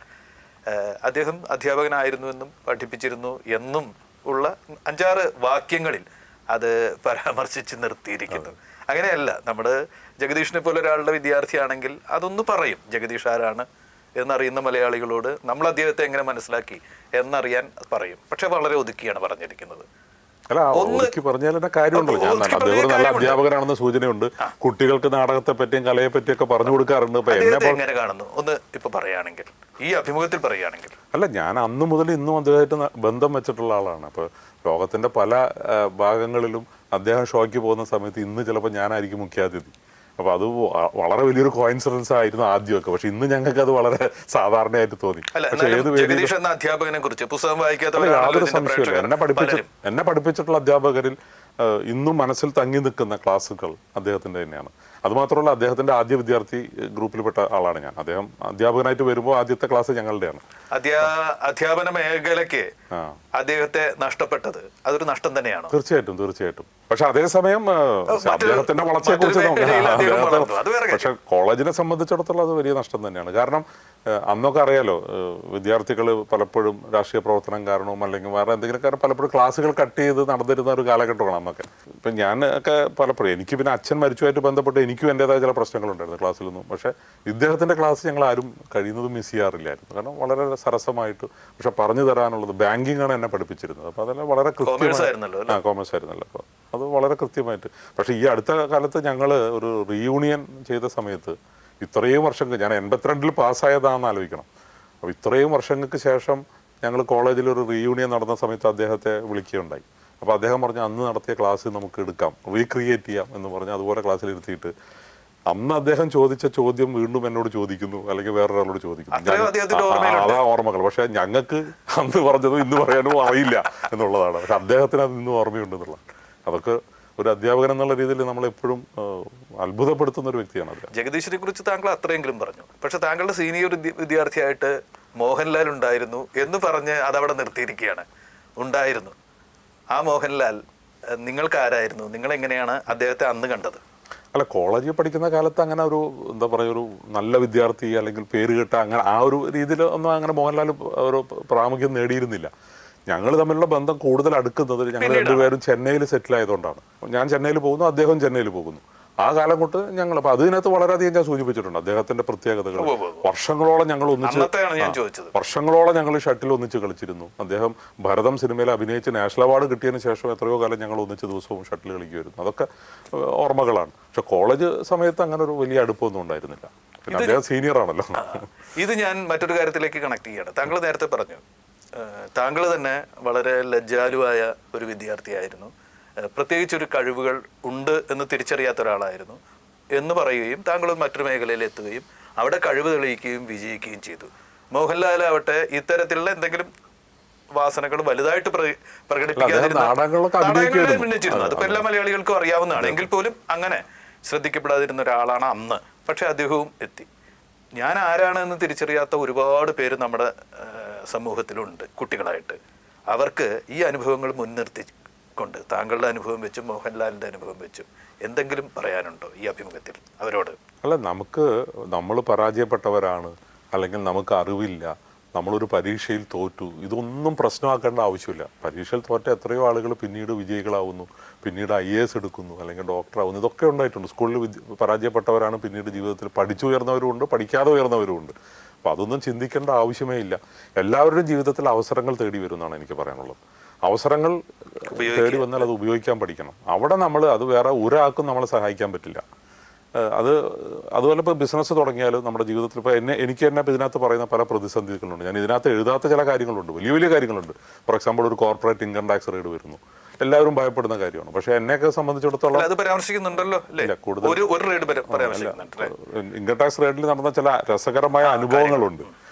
അദ്ദേഹം അധ്യാപകനായിരുന്നു എന്നും പഠിപ്പിച്ചിരുന്നു എന്നും ഉള്ള 5-6 വാക്യങ്ങളിൽ അത് പരാമർശിച്ച് നിർത്തിയിരിക്കുന്നു. അങ്ങനെയല്ല, നമ്മുടെ ജഗദീഷിനെ പോലെ ഒരാളുടെ വിദ്യാർത്ഥിയാണെങ്കിൽ അതൊന്ന് പറയും. ജഗദീഷ് ആരാണ് എന്നറിയുന്ന മലയാളികളോട് നമ്മൾ അദ്ദേഹത്തെ എങ്ങനെ മനസ്സിലാക്കി എന്നറിയാൻ പറയും. പക്ഷെ വളരെ ഒതുക്കിയാണ് പറഞ്ഞിരിക്കുന്നത്. അല്ല, ഒതുക്കി പറഞ്ഞാൽ എന്നെ കാര്യമുണ്ടല്ലോ. ഞാൻ അദ്ദേഹം നല്ല അധ്യാപകനാണെന്ന് സൂചനയുണ്ട്. കുട്ടികൾക്ക് നാടകത്തെ പറ്റിയും കലയെ പറ്റിയൊക്കെ പറഞ്ഞു കൊടുക്കാറുണ്ട്. എങ്ങനെ കാണുന്നു ഒന്ന് ഇപ്പൊ പറയുകയാണെങ്കിൽ, ഈ അഭിമുഖത്തിൽ പറയുകയാണെങ്കിൽ? അല്ല, ഞാൻ അന്ന് മുതൽ ഇന്നും അദ്ദേഹമായിട്ട് ബന്ധം വെച്ചിട്ടുള്ള ആളാണ്. അപ്പോൾ ലോകത്തിന്റെ പല ഭാഗങ്ങളിലും അദ്ദേഹം ഷോയ്ക്ക് പോകുന്ന സമയത്ത് ഇന്ന് ചിലപ്പോൾ ഞാനായിരിക്കും മുഖ്യാതിഥി. അപ്പോൾ അത് വളരെ വലിയൊരു കോയിൻസിഡൻസ് ആയിരുന്നു ആദ്യമൊക്കെ. പക്ഷെ ഇന്ന് ഞങ്ങൾക്ക് അത് വളരെ സാധാരണയായിട്ട് തോന്നി. പക്ഷെ അധ്യാപകനെ കുറിച്ച് പുസ്തകം വായിക്കാത്ത യാതൊരു സംശയമില്ല. എന്നെ പഠിപ്പിച്ചിട്ടുള്ള അധ്യാപകരിൽ ഇന്നും മനസ്സിൽ തങ്ങി നിൽക്കുന്ന ക്ലാസ്സുകൾ അദ്ദേഹത്തിന്റെ തന്നെയാണ്. അതുമാത്രമല്ല, അദ്ദേഹത്തിന്റെ ആദ്യ വിദ്യാർത്ഥി ഗ്രൂപ്പിൽപ്പെട്ട ആളാണ് ഞാൻ. അദ്ദേഹം അധ്യാപകനായിട്ട് വരുമ്പോൾ ആദ്യത്തെ ക്ലാസ് ഞങ്ങളുടെയാണ്. അധ്യാപന മേഖലയ്ക്ക് അദ്ദേഹത്തെ നഷ്ടപ്പെട്ടത് അതൊരു നഷ്ടം തന്നെയാണ്. തീർച്ചയായിട്ടും. പക്ഷെ അതേസമയം അദ്ദേഹത്തിന്റെ വളർച്ചയെ കുറിച്ച് പക്ഷെ കോളേജിനെ സംബന്ധിച്ചിടത്തോളം അത് വലിയ നഷ്ടം തന്നെയാണ്. കാരണം അന്നൊക്കെ അറിയാലോ, വിദ്യാർത്ഥികൾ പലപ്പോഴും രാഷ്ട്രീയ പ്രവർത്തനം കാരണവും അല്ലെങ്കിൽ വേറെ എന്തെങ്കിലും കാരണം പലപ്പോഴും ക്ലാസ്സുകൾ കട്ട് ചെയ്ത് നടന്നിരുന്ന ഒരു കാലഘട്ടമാണ് അന്നൊക്കെ. ഇപ്പം ഞാനൊക്കെ പലപ്പോഴും എനിക്ക് പിന്നെ അച്ഛൻ മരിച്ചുമായിട്ട് ബന്ധപ്പെട്ട് എനിക്കും എൻ്റെതായ ചില പ്രശ്നങ്ങളുണ്ടായിരുന്നു ക്ലാസ്സിലൊന്നും. പക്ഷേ ഇദ്ദേഹത്തിൻ്റെ ക്ലാസ് ഞങ്ങൾ ആരും കഴിയുന്നതും മിസ് ചെയ്യാറില്ലായിരുന്നു. കാരണം വളരെ സരസമായിട്ട് പക്ഷെ പറഞ്ഞു തരാനുള്ളത് ബാങ്കിങ് ആണ് എന്നെ പഠിപ്പിച്ചിരുന്നത്. അപ്പോൾ അതെല്ലാം വളരെ കൃത്യമായിരുന്നല്ലോ. കോമേഴ്സ് ആയിരുന്നല്ലോ. അപ്പോൾ അത് വളരെ കൃത്യമായിട്ട്. പക്ഷേ ഈ അടുത്ത കാലത്ത് ഞങ്ങൾ ഒരു റീയൂണിയൻ ചെയ്ത സമയത്ത് ഇത്രയും വർഷങ്ങൾ, ഞാൻ 82-ൽ പാസ്സായതാണെന്ന് ആലോചിക്കണം. അപ്പോൾ ഇത്രയും വർഷങ്ങൾക്ക് ശേഷം ഞങ്ങൾ കോളേജിൽ ഒരു റീയൂണിയൻ നടന്ന സമയത്ത് അദ്ദേഹത്തെ വിളിക്കുകയുണ്ടായി. അപ്പോൾ അദ്ദേഹം പറഞ്ഞു അന്ന് നടത്തിയ ക്ലാസ് നമുക്ക് എടുക്കാം, റീക്രിയേറ്റ് ചെയ്യാം എന്ന് പറഞ്ഞ് അതുപോലെ ക്ലാസ്സിലിരുത്തിയിട്ട് അന്ന് അദ്ദേഹം ചോദിച്ച ചോദ്യം വീണ്ടും എന്നോട് ചോദിക്കുന്നു, അല്ലെങ്കിൽ വേറൊരാളോട് ചോദിക്കുന്നു. അതാ ഓർമ്മകൾ. പക്ഷെ ഞങ്ങൾക്ക് അന്ന് പറഞ്ഞതും ഇന്ന് പറയാനും അറിയില്ല എന്നുള്ളതാണ്. പക്ഷെ അദ്ദേഹത്തിന് അത് ഇന്നും ഓർമ്മയുണ്ടെന്നുള്ളതാണ്. അതൊക്കെ ഒരു അധ്യാപകൻ എന്നുള്ള രീതിയിൽ നമ്മളെപ്പോഴും അത്ഭുതപ്പെടുത്തുന്ന ഒരു വ്യക്തിയാണ് അദ്ദേഹം. ജഗദീഷിനെ കുറിച്ച് താങ്കൾ അത്രയെങ്കിലും പറഞ്ഞു. പക്ഷെ താങ്കളുടെ സീനിയർ വിദ്യാർത്ഥിയായിട്ട് മോഹൻലാൽ ഉണ്ടായിരുന്നു എന്ന് പറഞ്ഞ് അതവിടെ നിർത്തിയിരിക്കുകയാണ്. ഉണ്ടായിരുന്നു. ആ മോഹൻലാൽ നിങ്ങൾക്ക് ആരായിരുന്നു? നിങ്ങൾ എങ്ങനെയാണ് അദ്ദേഹത്തെ അന്ന് കണ്ടത്? അല്ല, കോളേജിൽ പഠിക്കുന്ന കാലത്ത് അങ്ങനെ ഒരു എന്താ പറയുക, ഒരു നല്ല വിദ്യാർത്ഥി അല്ലെങ്കിൽ പേര് കേട്ട അങ്ങനെ ആ ഒരു രീതിയിൽ ഒന്നും അങ്ങനെ മോഹൻലാൽ ഒരു പ്രാമുഖ്യം നേടിയിരുന്നില്ല. ഞങ്ങൾ തമ്മിലുള്ള ബന്ധം കൂടുതൽ അടുക്കുന്നത് ഞങ്ങൾ രണ്ടുപേരും ചെന്നൈയിൽ സെറ്റിൽ ആയതുകൊണ്ടാണ്. ഞാൻ ചെന്നൈയിൽ പോകുന്നു, അദ്ദേഹം ചെന്നൈയിൽ പോകുന്നു. ആ കാലം കൊണ്ട് ഞങ്ങൾ അപ്പൊ അതിനകത്ത് വളരെയധികം ഞാൻ സൂചിപ്പിച്ചിട്ടുണ്ട് അദ്ദേഹത്തിന്റെ പ്രത്യേകതകൾ. വർഷങ്ങളോളം ഞങ്ങൾ വർഷങ്ങളോളം ഞങ്ങൾ ഷട്ടിൽ ഒന്നിച്ച് കളിച്ചിരുന്നു. അദ്ദേഹം ഭരതം സിനിമയിൽ അഭിനയിച്ച് നാഷണൽ അവാർഡ് കിട്ടിയതിന് ശേഷം എത്രയോ കാലം ഞങ്ങൾ ഒന്നിച്ച് ദിവസവും ഷട്ടിൽ കളിക്കുമായിരുന്നു. അതൊക്കെ ഓർമ്മകളാണ്. പക്ഷെ കോളേജ് സമയത്ത് അങ്ങനെ ഒരു വലിയ അടുപ്പമൊന്നും ഉണ്ടായിരുന്നില്ല. പിന്നെ അദ്ദേഹം സീനിയർ ആണല്ലോ. ഇത് ഞാൻ മറ്റൊരു കാര്യത്തിലേക്ക് കണക്ട് ചെയ്യണം. താങ്കൾ നേരത്തെ പറഞ്ഞു താങ്കൾ തന്നെ വളരെ ലജ്ജാലുവായ ഒരു വിദ്യാർത്ഥിയായിരുന്നു, പ്രത്യേകിച്ചൊരു കഴിവുകൾ ഉണ്ട് എന്ന് തിരിച്ചറിയാത്ത ഒരാളായിരുന്നു എന്ന് പറയുകയും താങ്കൾ മറ്റൊരു മേഖലയിൽ എത്തുകയും അവിടെ കഴിവ് തെളിയിക്കുകയും വിജയിക്കുകയും ചെയ്തു. മോഹൻലാൽ ആവട്ടെ ഇത്തരത്തിലുള്ള എന്തെങ്കിലും വാസനകൾ വലുതായിട്ട് പ്രകടിപ്പിക്കാതിരുന്നു. അതിപ്പോ എല്ലാ മലയാളികൾക്കും അറിയാവുന്നതാണ്. എങ്കിൽ പോലും അങ്ങനെ ശ്രദ്ധിക്കപ്പെടാതിരുന്ന ഒരാളാണ് അന്ന്. പക്ഷെ അദ്ദേഹവും എത്തി. ഞാൻ ആരാണെന്ന് തിരിച്ചറിയാത്ത ഒരുപാട് പേര് നമ്മുടെ സമൂഹത്തിലുണ്ട് കുട്ടികളായിട്ട്. അവർക്ക് ഈ അനുഭവങ്ങൾ മുൻനിർത്തിക്കൊണ്ട് താങ്കളുടെ അനുഭവം വെച്ചും മോഹൻലാലിൻ്റെ അനുഭവം വെച്ചും എന്തെങ്കിലും പറയാനുണ്ടോ ഈ അഭിമുഖത്തിൽ അവരോട്? അല്ല, നമ്മൾ പരാജയപ്പെട്ടവരാണ്, അല്ലെങ്കിൽ നമുക്ക് അറിവില്ല, നമ്മളൊരു പരീക്ഷയിൽ തോറ്റു, ഇതൊന്നും പ്രശ്നമാക്കേണ്ട ആവശ്യമില്ല. പരീക്ഷയിൽ തോറ്റ എത്രയോ ആളുകൾ പിന്നീട് വിജയികളാവുന്നു, പിന്നീട് IAS എടുക്കുന്നു, അല്ലെങ്കിൽ ഡോക്ടറാവുന്നു. ഇതൊക്കെ ഉണ്ടായിട്ടുണ്ട്. സ്കൂളിൽ പരാജയപ്പെട്ടവരാണ് പിന്നീട് ജീവിതത്തിൽ പഠിച്ചുയർന്നവരുമുണ്ട്, പഠിക്കാതെ ഉയർന്നവരുമുണ്ട്. അപ്പോൾ അതൊന്നും ചിന്തിക്കേണ്ട ആവശ്യമേ ഇല്ല. എല്ലാവരുടെയും ജീവിതത്തിൽ അവസരങ്ങൾ തേടി വരുമെന്നാണ് എനിക്ക് പറയാനുള്ളത്. അവസരങ്ങൾ തേടി വന്നാൽ അത് ഉപയോഗിക്കാൻ പഠിക്കണം. അവിടെ അത് വേറെ ഒരാൾക്കും നമ്മളെ സഹായിക്കാൻ പറ്റില്ല. അതുപോലെ ഇപ്പോൾ ബിസിനസ് തുടങ്ങിയാലും നമ്മുടെ ജീവിതത്തിൽ ഇപ്പോൾ എനിക്ക് തന്നെ ഇപ്പോൾ ഇതിനകത്ത് പറയുന്ന പല പ്രതിസന്ധികളുണ്ട്. ഞാൻ ഇതിനകത്ത് എഴുതാത്ത ചില കാര്യങ്ങളുണ്ട്, വലിയ വലിയ കാര്യങ്ങളുണ്ട്. ഫോർ എക്സാമ്പിൾ, ഒരു കോർപ്പറേറ്റ് ഇൻകം ടാക്സ് റെയ്ഡ് വരുന്നു, എല്ലാവരും ഭയപ്പെടുന്ന കാര്യമാണ്. പക്ഷേ എന്നെയൊക്കെ സംബന്ധിച്ചിടത്തോളം ഇൻകം ടാക്സ് റെയ്ഡിൽ നടന്ന ചില രസകരമായ അനുഭവങ്ങളുണ്ട്.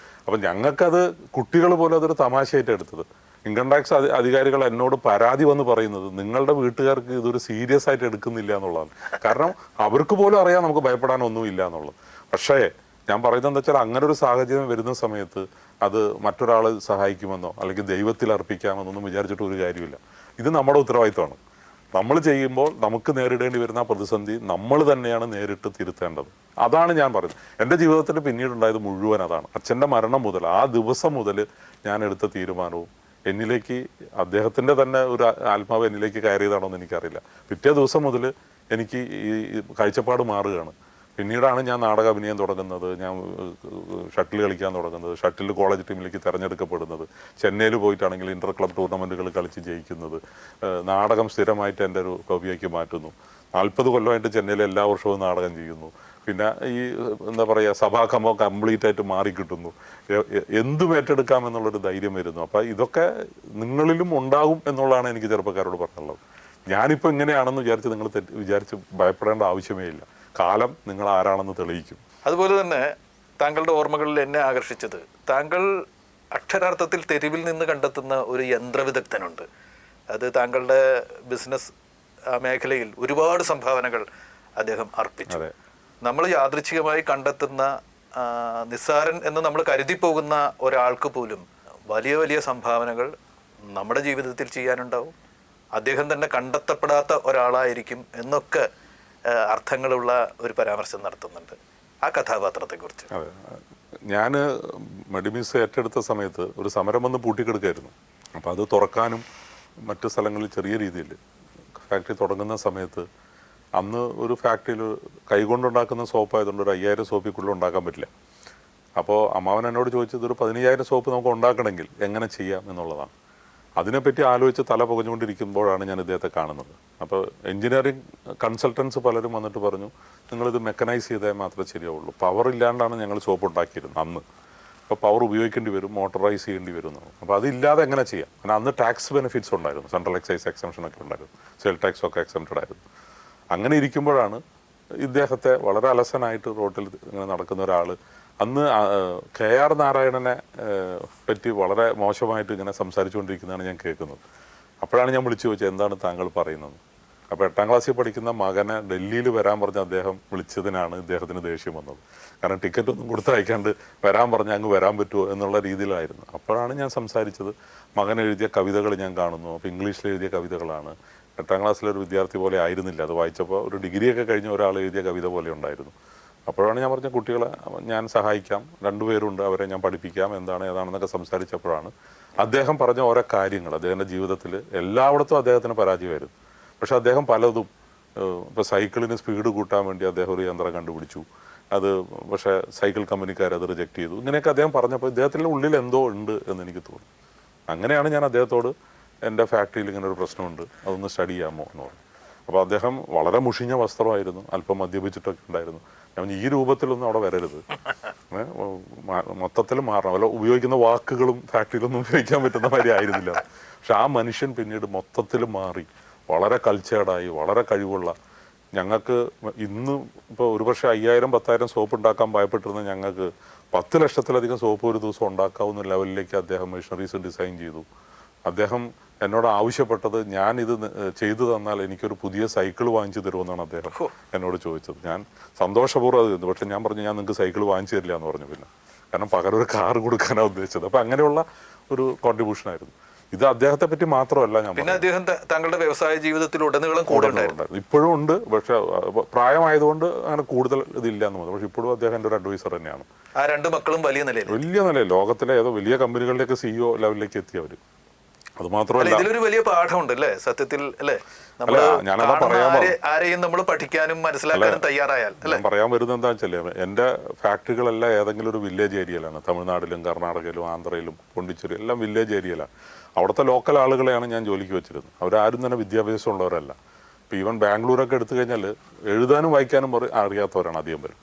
അപ്പം ഞങ്ങൾക്കത് കുട്ടികൾ പോലും അതൊരു തമാശയായിട്ട് എടുത്തത്. ഇൻകം ടാക്സ് അധികാരികൾ എന്നോട് പരാതി വന്ന് പറയുന്നത് നിങ്ങളുടെ വീട്ടുകാർക്ക് ഇതൊരു സീരിയസ് ആയിട്ട് എടുക്കുന്നില്ല എന്നുള്ളതാണ്. കാരണം അവർക്ക് പോലും അറിയാം നമുക്ക് ഭയപ്പെടാനൊന്നും ഇല്ല എന്നുള്ളത്. പക്ഷേ ഞാൻ പറയുന്നത് എന്താ വെച്ചാൽ, അങ്ങനെ ഒരു സാഹചര്യം വരുന്ന സമയത്ത് അത് മറ്റൊരാൾ സഹായിക്കുമെന്നോ അല്ലെങ്കിൽ ദൈവത്തിൽ അർപ്പിക്കാമെന്നൊന്നും വിചാരിച്ചിട്ട് ഒരു കാര്യമില്ല. ഇത് നമ്മുടെ ഉത്തരവാദിത്തമാണ്. നമ്മൾ ചെയ്യുമ്പോൾ നമുക്ക് നേരിടേണ്ടി വരുന്ന പ്രതിസന്ധി നമ്മൾ തന്നെയാണ് നേരിട്ട് തിരുത്തേണ്ടത്. അതാണ് ഞാൻ പറയുന്നത്. എൻ്റെ ജീവിതത്തിൽ പിന്നീടുണ്ടായത് മുഴുവൻ അതാണ്. അച്ഛൻ്റെ മരണം മുതൽ ആ ദിവസം മുതൽ ഞാൻ എടുത്ത തീരുമാനവും എന്നിലേക്ക് അദ്ദേഹത്തിൻ്റെ തന്നെ ഒരു ആത്മാവ് എന്നിലേക്ക് കയറിയതാണോ എന്ന് എനിക്കറിയില്ല. പിറ്റേ ദിവസം മുതൽ എനിക്ക് ഈ കാഴ്ചപ്പാട് മാറുകയാണ്. പിന്നീടാണ് ഞാൻ നാടക അഭിനയം തുടങ്ങുന്നത്, ഞാൻ ഷട്ടിൽ കളിക്കാൻ തുടങ്ങുന്നത്, ഷട്ടിൽ കോളേജ് ടീമിലേക്ക് തിരഞ്ഞെടുക്കപ്പെടുന്നത്, ചെന്നൈയിൽ പോയിട്ടാണെങ്കിൽ ഇൻ്റർ ക്ലബ് ടൂർണമെൻറ്റുകൾ കളിച്ച് ജയിക്കുന്നത്, നാടകം സ്ഥിരമായിട്ട് എൻ്റെ ഒരു ഹോബിയാക്കി മാറ്റുന്നു. 40 കൊല്ലമായിട്ട് ചെന്നൈയിൽ എല്ലാ വർഷവും നാടകം ചെയ്യുന്നു. പിന്നെ ഈ എന്താ പറയുക, സഭാകമ്പം കംപ്ലീറ്റ് ആയിട്ട് മാറിക്കിട്ടുന്നു. എന്തും ഏറ്റെടുക്കാമെന്നുള്ളൊരു ധൈര്യം വരുന്നു. അപ്പം ഇതൊക്കെ നിങ്ങളിലും ഉണ്ടാകും എന്നുള്ളതാണ് എനിക്ക് ചെറുപ്പക്കാരോട് പറയാനുള്ളത്. ഞാനിപ്പോൾ ഇങ്ങനെയാണെന്ന് നിങ്ങൾ വിചാരിച്ച് ഭയപ്പെടേണ്ട ആവശ്യമേ ഇല്ല. കാലം നിങ്ങൾ ആരാണെന്ന് തെളിയിക്കും. അതുപോലെ തന്നെ താങ്കളുടെ ഓർമ്മകളിൽ എന്നെ ആകർഷിച്ചത്, താങ്കൾ അക്ഷരാർത്ഥത്തിൽ തെരുവിൽ നിന്ന് കണ്ടെത്തുന്ന ഒരു യന്ത്രവിദഗ്ധനുണ്ട്. അത് താങ്കളുടെ ബിസിനസ് മേഖലയിൽ ഒരുപാട് സംഭാവനകൾ അദ്ദേഹം അർപ്പിച്ചു. നമ്മൾ യാദൃച്ഛികമായി കണ്ടെത്തുന്ന നിസ്സാരൻ എന്ന് നമ്മൾ കരുതി പോകുന്ന ഒരാൾക്ക് പോലും വലിയ വലിയ സംഭാവനകൾ നമ്മുടെ ജീവിതത്തിൽ ചെയ്യാനുണ്ടാവും. അദ്ദേഹം തന്നെ കണ്ടെത്തപ്പെടാത്ത ഒരാളായിരിക്കും എന്നൊക്കെ അർത്ഥങ്ങളുള്ള ഒരു പരാമർശം നടത്തുന്നുണ്ട്. ആ കഥാപാത്രത്തെക്കുറിച്ച്. ഞാൻ മെഡിമിസ് ഏറ്റെടുത്ത സമയത്ത് ഒരു സമരം വന്ന് പൂട്ടിക്കെടുക്കായിരുന്നു. അപ്പോൾ അത് തുറക്കാനും മറ്റു സ്ഥലങ്ങളിൽ ചെറിയ രീതിയിൽ ഫാക്ടറി തുടങ്ങുന്ന സമയത്ത് അന്ന് ഒരു ഫാക്ടറിയിൽ കൈകൊണ്ടുണ്ടാക്കുന്ന സോപ്പായതുകൊണ്ട് ഒരു 5000 സോപ്പിക്കുള്ളിൽ ഉണ്ടാക്കാൻ പറ്റില്ല. അപ്പോൾ അമ്മാവൻ എന്നോട് ചോദിച്ചത് ഒരു 15000 സോപ്പ് നമുക്ക് ഉണ്ടാക്കണമെങ്കിൽ എങ്ങനെ ചെയ്യാം എന്നുള്ളതാണ്. അതിനെപ്പറ്റി ആലോചിച്ച് തല പുകഞ്ഞുകൊണ്ടിരിക്കുമ്പോഴാണ് ഞാൻ ഇദ്ദേഹത്തെ കാണുന്നത്. അപ്പോൾ എൻജിനീയറിംഗ് കൺസൾട്ടൻസ് പലരും വന്നിട്ട് പറഞ്ഞു, നിങ്ങളിത് മെക്കനൈസ് ചെയ്താൽ മാത്രമേ ശരിയാവുള്ളൂ. പവർ ഇല്ലാണ്ടാണ് ഞങ്ങൾ സോപ്പ് ഉണ്ടാക്കിയിരുന്നത് അന്ന്. അപ്പോൾ പവർ ഉപയോഗിക്കേണ്ടി വരും, മോട്ടറൈസ് ചെയ്യേണ്ടി വരും. അപ്പോൾ അതില്ലാതെ എങ്ങനെ ചെയ്യാം? കാരണം അന്ന് ടാക്സ് ബെനിഫിറ്റ്സ് ഉണ്ടായിരുന്നു, സെൻട്രൽ എക്സൈസ് എക്സംഷനൊക്കെ ഉണ്ടായിരുന്നു, സെയിൽ ടാക്സ് ഒക്കെ എക്സംപ്റ്റഡ് ആയിരുന്നു. അങ്ങനെ ഇരിക്കുമ്പോഴാണ് ഇദ്ദേഹത്തെ വളരെ അലസനായിട്ട് റോട്ടിൽ ഇങ്ങനെ നടക്കുന്ന ഒരാൾ അന്ന് KR നാരായണനെ പറ്റി വളരെ മോശമായിട്ട് ഇങ്ങനെ സംസാരിച്ചുകൊണ്ടിരിക്കുന്നതാണ് ഞാൻ കേൾക്കുന്നത്. അപ്പോഴാണ് ഞാൻ വിളിച്ചു ചോദിച്ചത്, എന്താണ് താങ്കൾ പറയുന്നത്? അപ്പോൾ 8ാം ക്ലാസ്സിൽ പഠിക്കുന്ന മകനെ ഡൽഹിയിൽ വരാൻ പറഞ്ഞ അദ്ദേഹം വിളിച്ചതിനാണ് ഇദ്ദേഹത്തിന് ദേഷ്യം വന്നത്. കാരണം ടിക്കറ്റ് ഒന്നും കൊടുത്തയക്കാണ്ട് വരാൻ പറഞ്ഞാൽ അങ്ങ് വരാൻ പറ്റുമോ എന്നുള്ള രീതിയിലായിരുന്നു. അപ്പോഴാണ് ഞാൻ സംസാരിച്ചത്. മകൻ എഴുതിയ കവിതകൾ ഞാൻ കാണുന്നു. അപ്പോൾ ഇംഗ്ലീഷിൽ എഴുതിയ കവിതകളാണ്. 8ാം ക്ലാസ്സിലൊരു വിദ്യാർത്ഥി പോലെ ആയിരുന്നില്ല. അത് വായിച്ചപ്പോൾ ഒരു ഡിഗ്രിയൊക്കെ കഴിഞ്ഞ ഒരാൾ എഴുതിയ കവിത പോലെ ഉണ്ടായിരുന്നു. അപ്പോഴാണ് ഞാൻ പറഞ്ഞ കുട്ടികളെ ഞാൻ സഹായിക്കാം, 2 പേരുണ്ട്, അവരെ ഞാൻ പഠിപ്പിക്കാം, ഏതാണെന്നൊക്കെ സംസാരിച്ചപ്പോഴാണ് അദ്ദേഹം പറഞ്ഞ ഓരോ കാര്യങ്ങൾ. അദ്ദേഹത്തിൻ്റെ ജീവിതത്തിൽ എല്ലായിടത്തും അദ്ദേഹത്തിന് പരാജയമായിരുന്നു. പക്ഷെ അദ്ദേഹം പലതും ഇപ്പോൾ സൈക്കിളിന് സ്പീഡ് കൂട്ടാൻ വേണ്ടി അദ്ദേഹം ഒരു യന്ത്രം കണ്ടുപിടിച്ചു. അത് പക്ഷേ സൈക്കിൾ കമ്പനിക്കാർ അത് റിജക്റ്റ് ചെയ്തു. ഇങ്ങനെയൊക്കെ അദ്ദേഹം പറഞ്ഞപ്പോൾ ഇദ്ദേഹത്തിൻ്റെ ഉള്ളിൽ എന്തോ ഉണ്ട് എന്ന് എനിക്ക് തോന്നി. അങ്ങനെയാണ് ഞാൻ അദ്ദേഹത്തോട് എൻ്റെ ഫാക്ടറിയിൽ ഇങ്ങനെ ഒരു പ്രശ്നമുണ്ട്, അതൊന്ന് സ്റ്റഡി ചെയ്യാമോ എന്ന് പറഞ്ഞു. അപ്പോൾ അദ്ദേഹം വളരെ മുഷിഞ്ഞ വസ്ത്രമായിരുന്നു, അല്പം മദ്യപിച്ചിട്ടൊക്കെ ഉണ്ടായിരുന്നു. ഞാൻ ഈ രൂപത്തിലൊന്നും അവിടെ വരരുത്, മൊത്തത്തിൽ മാറണം, അല്ല ഉപയോഗിക്കുന്ന വാക്കുകളും ഫാക്ടറിയിലൊന്നും ഉപയോഗിക്കാൻ പറ്റുന്ന മാതിരി ആയിരുന്നില്ല. പക്ഷെ ആ മനുഷ്യൻ പിന്നീട് മൊത്തത്തിൽ മാറി, വളരെ കൾച്ചേർഡായി, വളരെ കഴിവുള്ള. ഞങ്ങൾക്ക് ഇന്ന് ഇപ്പോൾ ഒരുപക്ഷെ 5000-10,000 സോപ്പ് ഉണ്ടാക്കാൻ ഭയപ്പെട്ടിരുന്ന ഞങ്ങൾക്ക് 10 ലക്ഷത്തിലധികം സോപ്പ് ഒരു ദിവസം ഉണ്ടാക്കാവുന്ന ലെവലിലേക്ക് അദ്ദേഹം മെഷീനറീസ് ഡിസൈൻ ചെയ്തു. അദ്ദേഹം എന്നോട് ആവശ്യപ്പെട്ടത് ഞാൻ ഇത് ചെയ്തു തന്നാൽ എനിക്കൊരു പുതിയ സൈക്കിൾ വാങ്ങിച്ചു തരുമെന്നാണ് അദ്ദേഹം എന്നോട് ചോദിച്ചത്. ഞാൻ സന്തോഷപൂർവ്വം അത്, പക്ഷെ ഞാൻ പറഞ്ഞു ഞാൻ നിങ്ങൾക്ക് സൈക്കിൾ വാങ്ങിച്ചു തരില്ല എന്ന് പറഞ്ഞു. പിന്നെ കാരണം പകരം ഒരു കാർ കൊടുക്കാനാണ് ഉദ്ദേശിച്ചത്. അപ്പം അങ്ങനെയുള്ള ഒരു കോൺട്രിബ്യൂഷൻ ആയിരുന്നു ഇത്. അദ്ദേഹത്തെ പറ്റി മാത്രമല്ല ഞാൻ പിന്നെ അദ്ദേഹം താങ്കളുടെ വ്യവസായ ജീവിതത്തിൽ ഉടനീളം കൂടെ ഉണ്ടായിരുന്നു. ഇപ്പോഴും ഉണ്ട്, പക്ഷെ പ്രായമായതുകൊണ്ട് അങ്ങനെ കൂടുതൽ ഇതില്ല എന്ന് തോന്നുന്നു. പക്ഷെ ഇപ്പോഴും അദ്ദേഹം എൻ്റെ ഒരു അഡ്വൈസർ തന്നെയാണ്. ആ 2 മക്കളും വലിയ നിലയിൽ ലോകത്തിലെ ഏതോ വലിയ കമ്പനികളിലേക്ക് CEO ലെവലിലേക്ക് എത്തിയവർ. അത് മാത്രമല്ല ഇതിലൊരു വലിയ പാഠമുണ്ട് അല്ലേ സത്യത്തിൽ, അല്ലേ? ആരെയും നമ്മൾ പഠിക്കാനും മനസ്സിലാക്കാനും തയ്യാറായാൽ. ഞാൻ പറയാൻ വരുന്നത് എന്താ വെച്ചാൽ, എൻ്റെ ഫാക്ടറികളെല്ലാം ഏതെങ്കിലും ഒരു വില്ലേജ് ഏരിയയിലാണ്. തമിഴ്നാട്ടിലും കർണാടകയിലും ആന്ധ്രയിലും പോണ്ടിച്ചേരി എല്ലാം വില്ലേജ് ഏരിയയിലാണ്. അവിടുത്തെ ലോക്കൽ ആളുകളെയാണ് ഞാൻ ജോലിക്ക് വെച്ചിരുന്നത്. അവരാരും തന്നെ വിദ്യാഭ്യാസം ഉള്ളവരല്ല. ഇപ്പോൾ ഈവൻ ബാംഗ്ലൂരൊക്കെ എടുത്തു കഴിഞ്ഞാൽ എഴുതാനും വായിക്കാനും അറിയാത്തവരാണ് അധികം പേരും.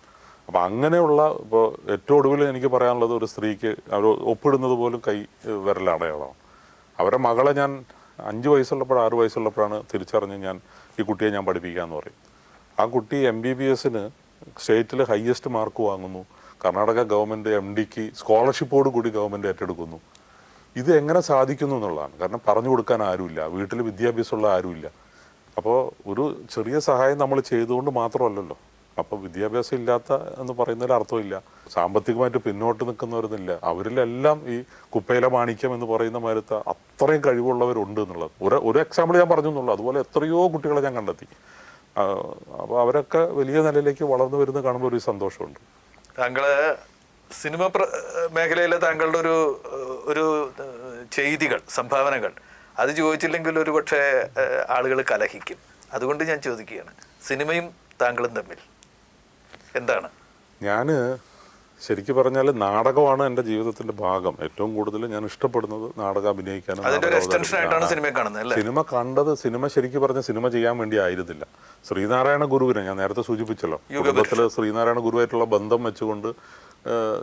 അപ്പോൾ അങ്ങനെയുള്ള, ഇപ്പോൾ ഏറ്റവും ഒടുവിൽ എനിക്ക് പറയാനുള്ളത്, ഒരു സ്ത്രീക്ക് അവർ ഒപ്പിടുന്നത് പോലും കൈ വിരലടയാളമാണ്. അവരുടെ മകളെ ഞാൻ 5 വയസ്സുള്ളപ്പോഴോ 6 വയസ്സുള്ളപ്പോഴാണ് തിരിച്ചറിഞ്ഞ് ഞാൻ ഈ കുട്ടിയെ ഞാൻ പഠിപ്പിക്കാമെന്ന് പറയും. ആ കുട്ടി MBBSന് സ്റ്റേറ്റിൽ ഹയസ്റ്റ് മാർക്ക് വാങ്ങുന്നു. കർണാടക ഗവൺമെൻറ് MDക്ക് സ്കോളർഷിപ്പോട് കൂടി ഗവൺമെൻറ് ഏറ്റെടുക്കുന്നു. ഇത് എങ്ങനെ സാധിക്കുന്നു എന്നുള്ളതാണ്. കാരണം പറഞ്ഞു കൊടുക്കാൻ ആരുമില്ല, വീട്ടിൽ വിദ്യാഭ്യാസമുള്ള ആരുമില്ല. അപ്പോൾ ഒരു ചെറിയ സഹായം നമ്മൾ ചെയ്തുകൊണ്ട് മാത്രമല്ലല്ലോ. അപ്പോൾ വിദ്യാഭ്യാസം ഇല്ലാത്ത എന്ന് പറയുന്നതിൽ അർത്ഥമില്ല. സാമ്പത്തികമായിട്ട് പിന്നോട്ട് നിൽക്കുന്നവരൊന്നുമില്ല. അവരിലെല്ലാം ഈ കുപ്പയില മാണിക്യം എന്ന് പറയുന്ന മാരത്തെ അത്രയും കഴിവുള്ളവരുണ്ട് എന്നുള്ളത് ഒരു എക്സാമ്പിൾ ഞാൻ പറഞ്ഞു എന്നുള്ളൂ. അതുപോലെ എത്രയോ കുട്ടികളെ ഞാൻ കണ്ടെത്തി. അപ്പോൾ അവരൊക്കെ വലിയ നിലയിലേക്ക് വളർന്നു വരുന്നത് കാണുമ്പോൾ ഒരു സന്തോഷമുണ്ട്. താങ്കള് സിനിമ മേഖലയിലെ താങ്കളുടെ ഒരു ചെയ്തികൾ, സംഭാവനകൾ അത് ചോദിച്ചില്ലെങ്കിൽ ഒരു പക്ഷേ ആളുകൾ കലഹിക്കും. അതുകൊണ്ട് ഞാൻ ചോദിക്കുകയാണ്, സിനിമയും താങ്കളും തമ്മിൽ എന്താണ്? ഞാൻ ശരിക്കും പറഞ്ഞാൽ നാടകമാണ് എൻ്റെ ജീവിതത്തിൻ്റെ ഭാഗം. ഏറ്റവും കൂടുതൽ ഞാൻ ഇഷ്ടപ്പെടുന്നത് നാടകം അഭിനയിക്കാനും. സിനിമ കണ്ടത്, സിനിമ ശരിക്കും പറഞ്ഞ സിനിമ ചെയ്യാൻ വേണ്ടി ആയിരുന്നില്ല. ശ്രീനാരായണ ഗുരുവിനെ ഞാൻ നേരത്തെ സൂചിപ്പിച്ചല്ലോ, കുടുംബത്തിൽ ശ്രീനാരായണ ഗുരുവായിട്ടുള്ള ബന്ധം വെച്ചുകൊണ്ട്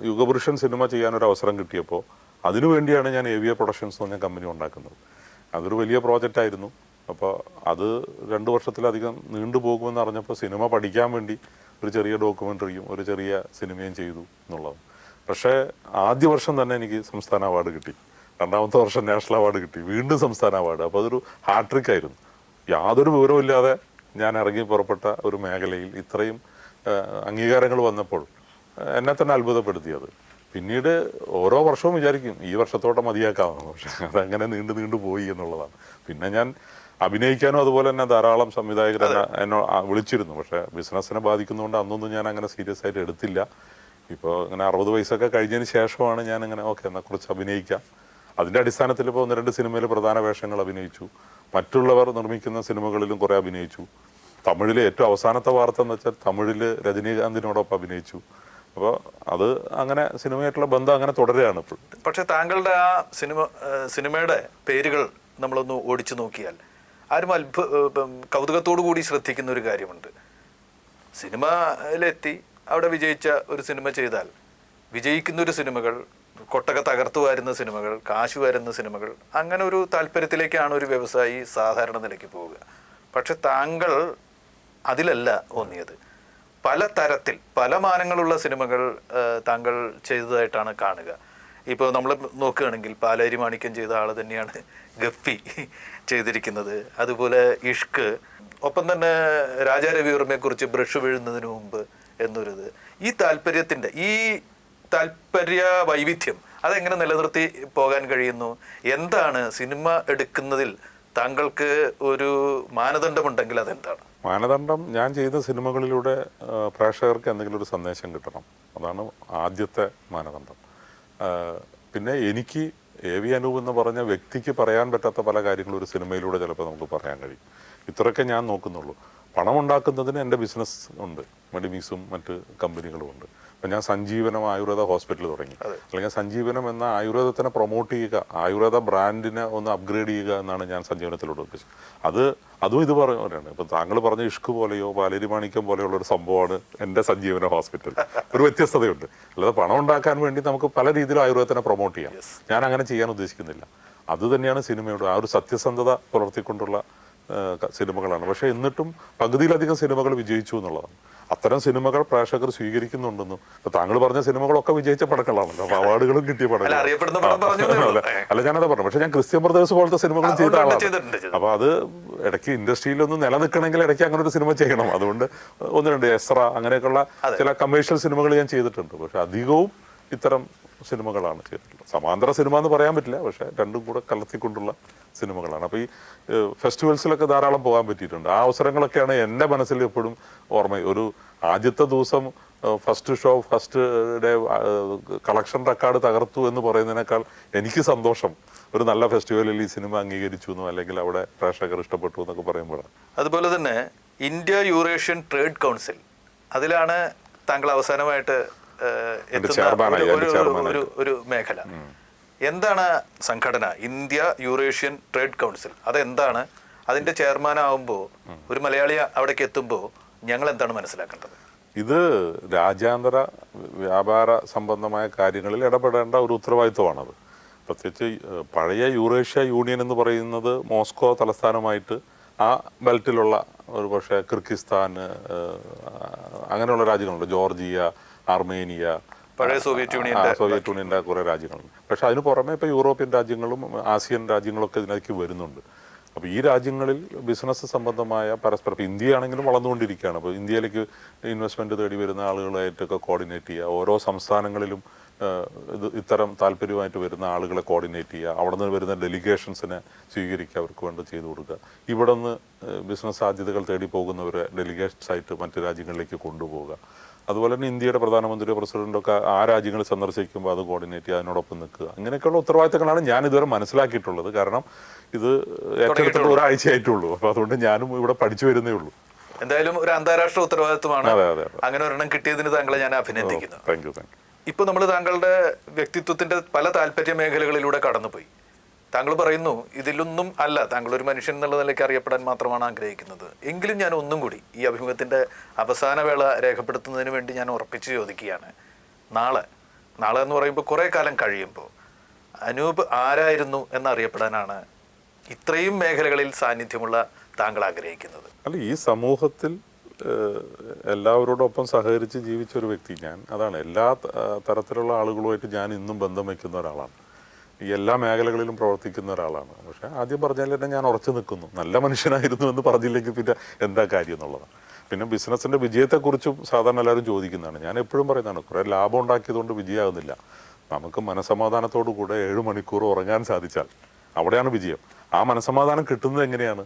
യുഗപുരുഷൻ സിനിമ ചെയ്യാനൊരു അവസരം കിട്ടിയപ്പോൾ അതിനുവേണ്ടിയാണ് ഞാൻ AVA പ്രൊഡക്ഷൻസ് എന്ന് പറഞ്ഞ കമ്പനി ഉണ്ടാക്കുന്നത്. അതൊരു വലിയ പ്രോജക്റ്റായിരുന്നു. അപ്പോൾ അത് 2 വർഷത്തിലധികം നീണ്ടുപോകുമെന്ന് അറിഞ്ഞപ്പോൾ സിനിമ പഠിക്കാൻ വേണ്ടി ഒരു ചെറിയ ഡോക്യുമെൻ്ററിയും ഒരു ചെറിയ സിനിമയും ചെയ്തു എന്നുള്ളത്. പക്ഷേ ആദ്യ വർഷം തന്നെ എനിക്ക് സംസ്ഥാന അവാർഡ് കിട്ടി, 2ാമത്തെ വർഷം നാഷണൽ അവാർഡ് കിട്ടി, വീണ്ടും സംസ്ഥാന അവാർഡ്. അപ്പോൾ അതൊരു ഹാട്രിക് ആയിരുന്നു. യാതൊരു വിവരവുമില്ലാതെ ഞാൻ ഇറങ്ങി പുറപ്പെട്ട ഒരു മേഖലയിൽ ഇത്രയും അംഗീകാരങ്ങൾ വന്നപ്പോൾ എന്നെ തന്നെ അത്ഭുതപ്പെടുത്തിയത്. പിന്നീട് ഓരോ വർഷവും വിചാരിക്കും ഈ വർഷത്തോടെ മതിയാക്കാമെന്ന്. പക്ഷെ അതങ്ങനെ നീണ്ടു പോയി എന്നുള്ളതാണ്. പിന്നെ ഞാൻ അഭിനയിക്കാനും അതുപോലെ തന്നെ ധാരാളം സംവിധായകർ എന്നെ വിളിച്ചിരുന്നു. പക്ഷേ ബിസിനസ്സിനെ ബാധിക്കുന്നതുകൊണ്ട് അന്നൊന്നും ഞാൻ അങ്ങനെ സീരിയസ് ആയിട്ട് എടുത്തില്ല. ഇപ്പോൾ ഇങ്ങനെ 60 വയസ്സൊക്കെ കഴിഞ്ഞതിന് ശേഷമാണ് ഞാൻ ഇങ്ങനെ എന്നാൽ കുറച്ച് അഭിനയിക്കാം. അതിൻ്റെ അടിസ്ഥാനത്തിൽ ഇപ്പോൾ 1-2 സിനിമയിൽ പ്രധാന വേഷങ്ങൾ അഭിനയിച്ചു. മറ്റുള്ളവർ നിർമ്മിക്കുന്ന സിനിമകളിലും കുറേ അഭിനയിച്ചു. തമിഴിലെ ഏറ്റവും അവസാനത്തെ വാർത്ത എന്ന് വെച്ചാൽ തമിഴിൽ രജനീകാന്തിനോടൊപ്പം അഭിനയിച്ചു. അപ്പോൾ അത് അങ്ങനെ സിനിമയായിട്ടുള്ള ബന്ധം അങ്ങനെ തുടരുകയാണ് ഇപ്പോൾ. പക്ഷെ താങ്കളുടെ ആ സിനിമയുടെ പേരുകൾ നമ്മളൊന്ന് ഓടിച്ചു നോക്കിയാൽ ആരും കൗതുകത്തോടു കൂടി ശ്രദ്ധിക്കുന്ന ഒരു കാര്യമുണ്ട്. സിനിമയിലെത്തി അവിടെ വിജയിച്ച ഒരു സിനിമ ചെയ്താൽ വിജയിക്കുന്നൊരു സിനിമകൾ, കൊട്ടക തകർത്തു വരുന്ന സിനിമകൾ, കാശ് വരുന്ന സിനിമകൾ, അങ്ങനെ ഒരു താല്പര്യത്തിലേക്കാണ് ഒരു വ്യവസായി സാധാരണ നിലയ്ക്ക് പോവുക. പക്ഷെ താങ്കൾ അതിലല്ല ഊന്നിയത്. പല തരത്തിൽ പല മാനങ്ങളുള്ള സിനിമകൾ താങ്കൾ ചെയ്തതായിട്ടാണ് കാണുക. ഇപ്പോൾ നമ്മൾ നോക്കുകയാണെങ്കിൽ പാലേരി മാണിക്യം ചെയ്ത ആൾ തന്നെയാണ് ഗപ്പി ചെയ്തിരിക്കുന്നത്. അതുപോലെ ഇഷ്ക്, ഒപ്പം തന്നെ രാജാ രവിവർമ്മയെക്കുറിച്ച് ബ്രഷ് വീഴുന്നതിന് മുമ്പ് എന്നൊരിത്. ഈ താല്പര്യ വൈവിധ്യം അതെങ്ങനെ നിലനിർത്തി പോകാൻ കഴിയുന്നു? എന്താണ് സിനിമ എടുക്കുന്നതിൽ താങ്കൾക്ക് ഒരു മാനദണ്ഡമുണ്ടെങ്കിൽ അതെന്താണ്? മാനദണ്ഡം, ഞാൻ ചെയ്ത സിനിമകളിലൂടെ പ്രേക്ഷകർക്ക് എന്തെങ്കിലും ഒരു സന്ദേശം കിട്ടണം. അതാണ് ആദ്യത്തെ മാനദണ്ഡം. പിന്നെ എനിക്ക് AV അനൂപ് എന്ന് പറഞ്ഞ വ്യക്തിക്ക് പറയാൻ പറ്റാത്ത പല കാര്യങ്ങളും ഒരു സിനിമയിലൂടെ ചിലപ്പോൾ നമുക്ക് പറയാൻ കഴിയും. ഇത്രയൊക്കെ ഞാൻ നോക്കുന്നുള്ളൂ. പണം ഉണ്ടാക്കുന്നതിന് എൻ്റെ ബിസിനസ് ഉണ്ട്, മെഡിമിക്സും മറ്റ് കമ്പനികളും ഉണ്ട്. അപ്പം ഞാൻ സഞ്ജീവനം ആയുർവേദ ഹോസ്പിറ്റൽ തുടങ്ങി, അല്ലെങ്കിൽ സഞ്ജീവനം എന്ന ആയുർവേദത്തിനെ പ്രൊമോട്ട് ചെയ്യുക, ആയുർവേദ ബ്രാൻഡിനെ ഒന്ന് അപ്ഗ്രേഡ് ചെയ്യുക എന്നാണ് ഞാൻ സഞ്ജീവനത്തിലൂടെ ഉദ്ദേശിച്ചത്. അതും ഇത് പറയുന്നവരാണ്. ഇപ്പം താങ്കൾ പറഞ്ഞ ഇഷ്ക് പോലെയോ പാലേരി മാണിക്യം പോലെയുള്ള ഒരു സംഭവമാണ് എൻ്റെ സഞ്ജീവന ഹോസ്പിറ്റൽ. ഒരു വ്യത്യസ്തതയുണ്ട്. അല്ലാതെ പണം ഉണ്ടാക്കാൻ വേണ്ടി നമുക്ക് പല രീതിയിലും ആയുർവേദത്തിനെ പ്രൊമോട്ട് ചെയ്യാം. ഞാൻ അങ്ങനെ ചെയ്യാൻ ഉദ്ദേശിക്കുന്നില്ല. അത് തന്നെയാണ് സിനിമയുടെ ആ ഒരു സത്യസന്ധത പുലർത്തിക്കൊണ്ടുള്ള സിനിമകളാണ്. പക്ഷേ എന്നിട്ടും പകുതിയിലധികം സിനിമകൾ വിജയിച്ചു എന്നുള്ളതാണ്. അത്തരം സിനിമകൾ പ്രേക്ഷകർ സ്വീകരിക്കുന്നുണ്ടെന്നും. ഇപ്പൊ താങ്കൾ പറഞ്ഞ സിനിമകളൊക്കെ വിജയിച്ച പടങ്ങളാണല്ലോ, അപ്പൊ അവാർഡുകളും കിട്ടിയ പടങ്ങൾ. അല്ല, ഞാനതാ പറഞ്ഞു. പക്ഷെ ഞാൻ ക്രിസ്ത്യൻ ബ്രദേഴ്സ് പോലത്തെ സിനിമകളും ചെയ്ത ആളാണ്. അപ്പൊ അത് ഇടയ്ക്ക് ഇൻഡസ്ട്രിയിലൊന്ന് നിലനിൽക്കണമെങ്കിൽ ഇടയ്ക്ക് അങ്ങനെ ഒരു സിനിമ ചെയ്യണം. അതുകൊണ്ട് ഒന്ന് രണ്ട് എസ്ര അങ്ങനെയൊക്കെയുള്ള ചില കമേഴ്ഷ്യൽ സിനിമകൾ ഞാൻ ചെയ്തിട്ടുണ്ട്. പക്ഷെ അധികവും ഇത്തരം സിനിമകളാണ് ചെയ്തിട്ടുള്ളത്. സമാന്തര സിനിമ എന്ന് പറയാൻ പറ്റില്ല, പക്ഷെ രണ്ടും കൂടെ കലർത്തിക്കൊണ്ടുള്ള സിനിമകളാണ്. അപ്പോൾ ഈ ഫെസ്റ്റിവൽസിലൊക്കെ ധാരാളം പോകാൻ പറ്റിയിട്ടുണ്ട്. ആ അവസരങ്ങളൊക്കെയാണ് എൻ്റെ മനസ്സിൽ എപ്പോഴും ഓർമ്മ. ഒരു ആദ്യത്തെ ദിവസം first show first day collection record തകർത്തു എന്ന് പറയുന്നതിനേക്കാൾ എനിക്ക് സന്തോഷം ഒരു നല്ല ഫെസ്റ്റിവലിൽ ഈ സിനിമ അംഗീകരിച്ചു എന്നോ അല്ലെങ്കിൽ അവിടെ പ്രേക്ഷകർ ഇഷ്ടപ്പെട്ടു എന്നൊക്കെ പറയുമ്പോഴാണ്. അതുപോലെ തന്നെ ഇന്ത്യ യൂറേഷ്യൻ ട്രേഡ് കൗൺസിൽ, അതിലാണ് താങ്കൾ അവസാനമായിട്ട് ഒരു മേഖല. എന്താണ് സംഘടന ഇന്ത്യ യൂറേഷ്യൻ ട്രേഡ് കൗൺസിൽ? അതെന്താണ്? അതിന്റെ ചെയർമാനാവുമ്പോൾ ഒരു മലയാളി അവിടേക്ക് എത്തുമ്പോൾ ഞങ്ങൾ എന്താണ് മനസ്സിലാക്കേണ്ടത്? ഇത് രാജ്യാന്തര വ്യാപാര സംബന്ധമായ കാര്യങ്ങളിൽ ഇടപെടേണ്ട ഒരു ഉത്തരവാദിത്വമാണത്. പ്രത്യേകിച്ച് പഴയ യൂറേഷ്യ യൂണിയൻ എന്ന് പറയുന്നത് മോസ്കോ തലസ്ഥാനമായിട്ട് ആ ബെൽറ്റിലുള്ള ഒരു പക്ഷേ കിർഗിസ്ഥാൻ അങ്ങനെയുള്ള രാജ്യങ്ങളുണ്ട്, ജോർജിയ, അർമേനിയ, പഴയ സോവിയറ്റ് യൂണിയൻ്റെ കുറേ രാജ്യങ്ങളുണ്ട്. പക്ഷെ അതിന് പുറമെ ഇപ്പോൾ യൂറോപ്യൻ രാജ്യങ്ങളും ആസിയൻ രാജ്യങ്ങളൊക്കെ ഇതിനേക്ക് വരുന്നുണ്ട്. അപ്പോൾ ഈ രാജ്യങ്ങളിൽ ബിസിനസ് സംബന്ധമായ പരസ്പരം, ഇപ്പോൾ ഇന്ത്യയാണെങ്കിലും വളർന്നുകൊണ്ടിരിക്കുകയാണ്. അപ്പോൾ ഇന്ത്യയിലേക്ക് ഇൻവെസ്റ്റ്മെൻറ്റ് തേടി വരുന്ന ആളുകളായിട്ടൊക്കെ കോർഡിനേറ്റ് ചെയ്യുക, ഓരോ സംസ്ഥാനങ്ങളിലും ഇത്തരം താല്പര്യമായിട്ട് വരുന്ന ആളുകളെ കോർഡിനേറ്റ് ചെയ്യുക, അവിടെ നിന്ന് വരുന്ന ഡെലിഗേഷൻസിനെ സ്വീകരിക്കുക, അവർക്ക് വേണ്ടി ചെയ്തു കൊടുക്കുക, ഇവിടെ നിന്ന് ബിസിനസ് സാധ്യതകൾ തേടി പോകുന്നവരെ ഡെലിഗേറ്റ്സായിട്ട് മറ്റ് രാജ്യങ്ങളിലേക്ക് കൊണ്ടുപോവുക. അതുപോലെ തന്നെ ഇന്ത്യയുടെ പ്രധാനമന്ത്രിയോ പ്രസിഡന്റോ ഒക്കെ ആ രാജ്യങ്ങൾ സന്ദർശിക്കുമ്പോൾ അത് കോർഡിനേറ്റ് ചെയ്യുക, അതിനോടൊപ്പം നിൽക്കുക, അങ്ങനെയൊക്കെയുള്ള ഉത്തരവാദിത്തങ്ങളാണ് ഞാൻ ഇതുവരെ മനസ്സിലാക്കിയിട്ടുള്ളത്. കാരണം ഇത് ഏറ്റെടുത്തിട്ട് ഒരാഴ്ചയായിട്ടുള്ളൂ. അപ്പോൾ അതുകൊണ്ട് ഞാനും ഇവിടെ പഠിച്ചു വരുന്നേ ഉള്ളൂ. എന്തായാലും ഒരു അന്താരാഷ്ട്ര ഉത്തരവാദിത്വമാണ്. അങ്ങനെ ഒരെണ്ണം കിട്ടിയതിന് താങ്കളെ ഞാൻ അഭിനന്ദിക്കുന്നു. Thank you. ഇപ്പോൾ നമ്മൾ താങ്കളുടെ വ്യക്തിത്വത്തിന്റെ പല താല്പര്യ മേഖലകളിലൂടെ കടന്നുപോയി. താങ്കൾ പറയുന്നു ഇതിലൊന്നും അല്ല, താങ്കൾ ഒരു മനുഷ്യൻ എന്നുള്ള നിലയ്ക്ക് അറിയപ്പെടാൻ മാത്രമാണ് ആഗ്രഹിക്കുന്നത്. എങ്കിലും ഞാൻ ഒന്നും കൂടി ഈ അഭിമുഖത്തിന്റെ അവസാന വേള രേഖപ്പെടുത്തുന്നതിന് വേണ്ടി ഞാൻ ഉറപ്പിച്ച് ചോദിക്കുകയാണ്, നാളെ എന്ന് പറയുമ്പോൾ കുറേ കാലം കഴിയുമ്പോൾ അനൂപ് ആരായിരുന്നു എന്നറിയപ്പെടാനാണ് ഇത്രയും മേഖലകളിൽ സാന്നിധ്യമുള്ള താങ്കൾ ആഗ്രഹിക്കുന്നത്? അല്ല, ഈ സമൂഹത്തിൽ എല്ലാവരോടൊപ്പം സഹകരിച്ച് ജീവിച്ച ഒരു വ്യക്തി ഞാൻ. അതാണ്, എല്ലാ തരത്തിലുള്ള ആളുകളുമായിട്ട് ഞാൻ ഇന്നും ബന്ധം വയ്ക്കുന്ന ഒരാളാണ്, ഈ എല്ലാ മേഖലകളിലും പ്രവർത്തിക്കുന്ന ഒരാളാണ്. പക്ഷേ ആദ്യം പറഞ്ഞാൽ തന്നെ ഞാൻ ഉറച്ചു നിൽക്കുന്നു. നല്ല മനുഷ്യനായിരുന്നു എന്ന് പറഞ്ഞില്ലെങ്കിൽ പിന്നെ എന്താ കാര്യം എന്നുള്ളതാണ്. പിന്നെ ബിസിനസ്സിൻ്റെ വിജയത്തെക്കുറിച്ചും സാധാരണ എല്ലാവരും ചോദിക്കുന്നതാണ്. ഞാൻ എപ്പോഴും പറയുന്നതാണ്, കുറേ ലാഭം ഉണ്ടാക്കിയതുകൊണ്ട് വിജയമാകുന്നില്ല. നമുക്ക് മനസ്സമാധാനത്തോടു കൂടെ 7 മണിക്കൂർ ഉറങ്ങാൻ സാധിച്ചാൽ അവിടെയാണ് വിജയം. ആ മനസ്സമാധാനം കിട്ടുന്നത് എങ്ങനെയാണ്?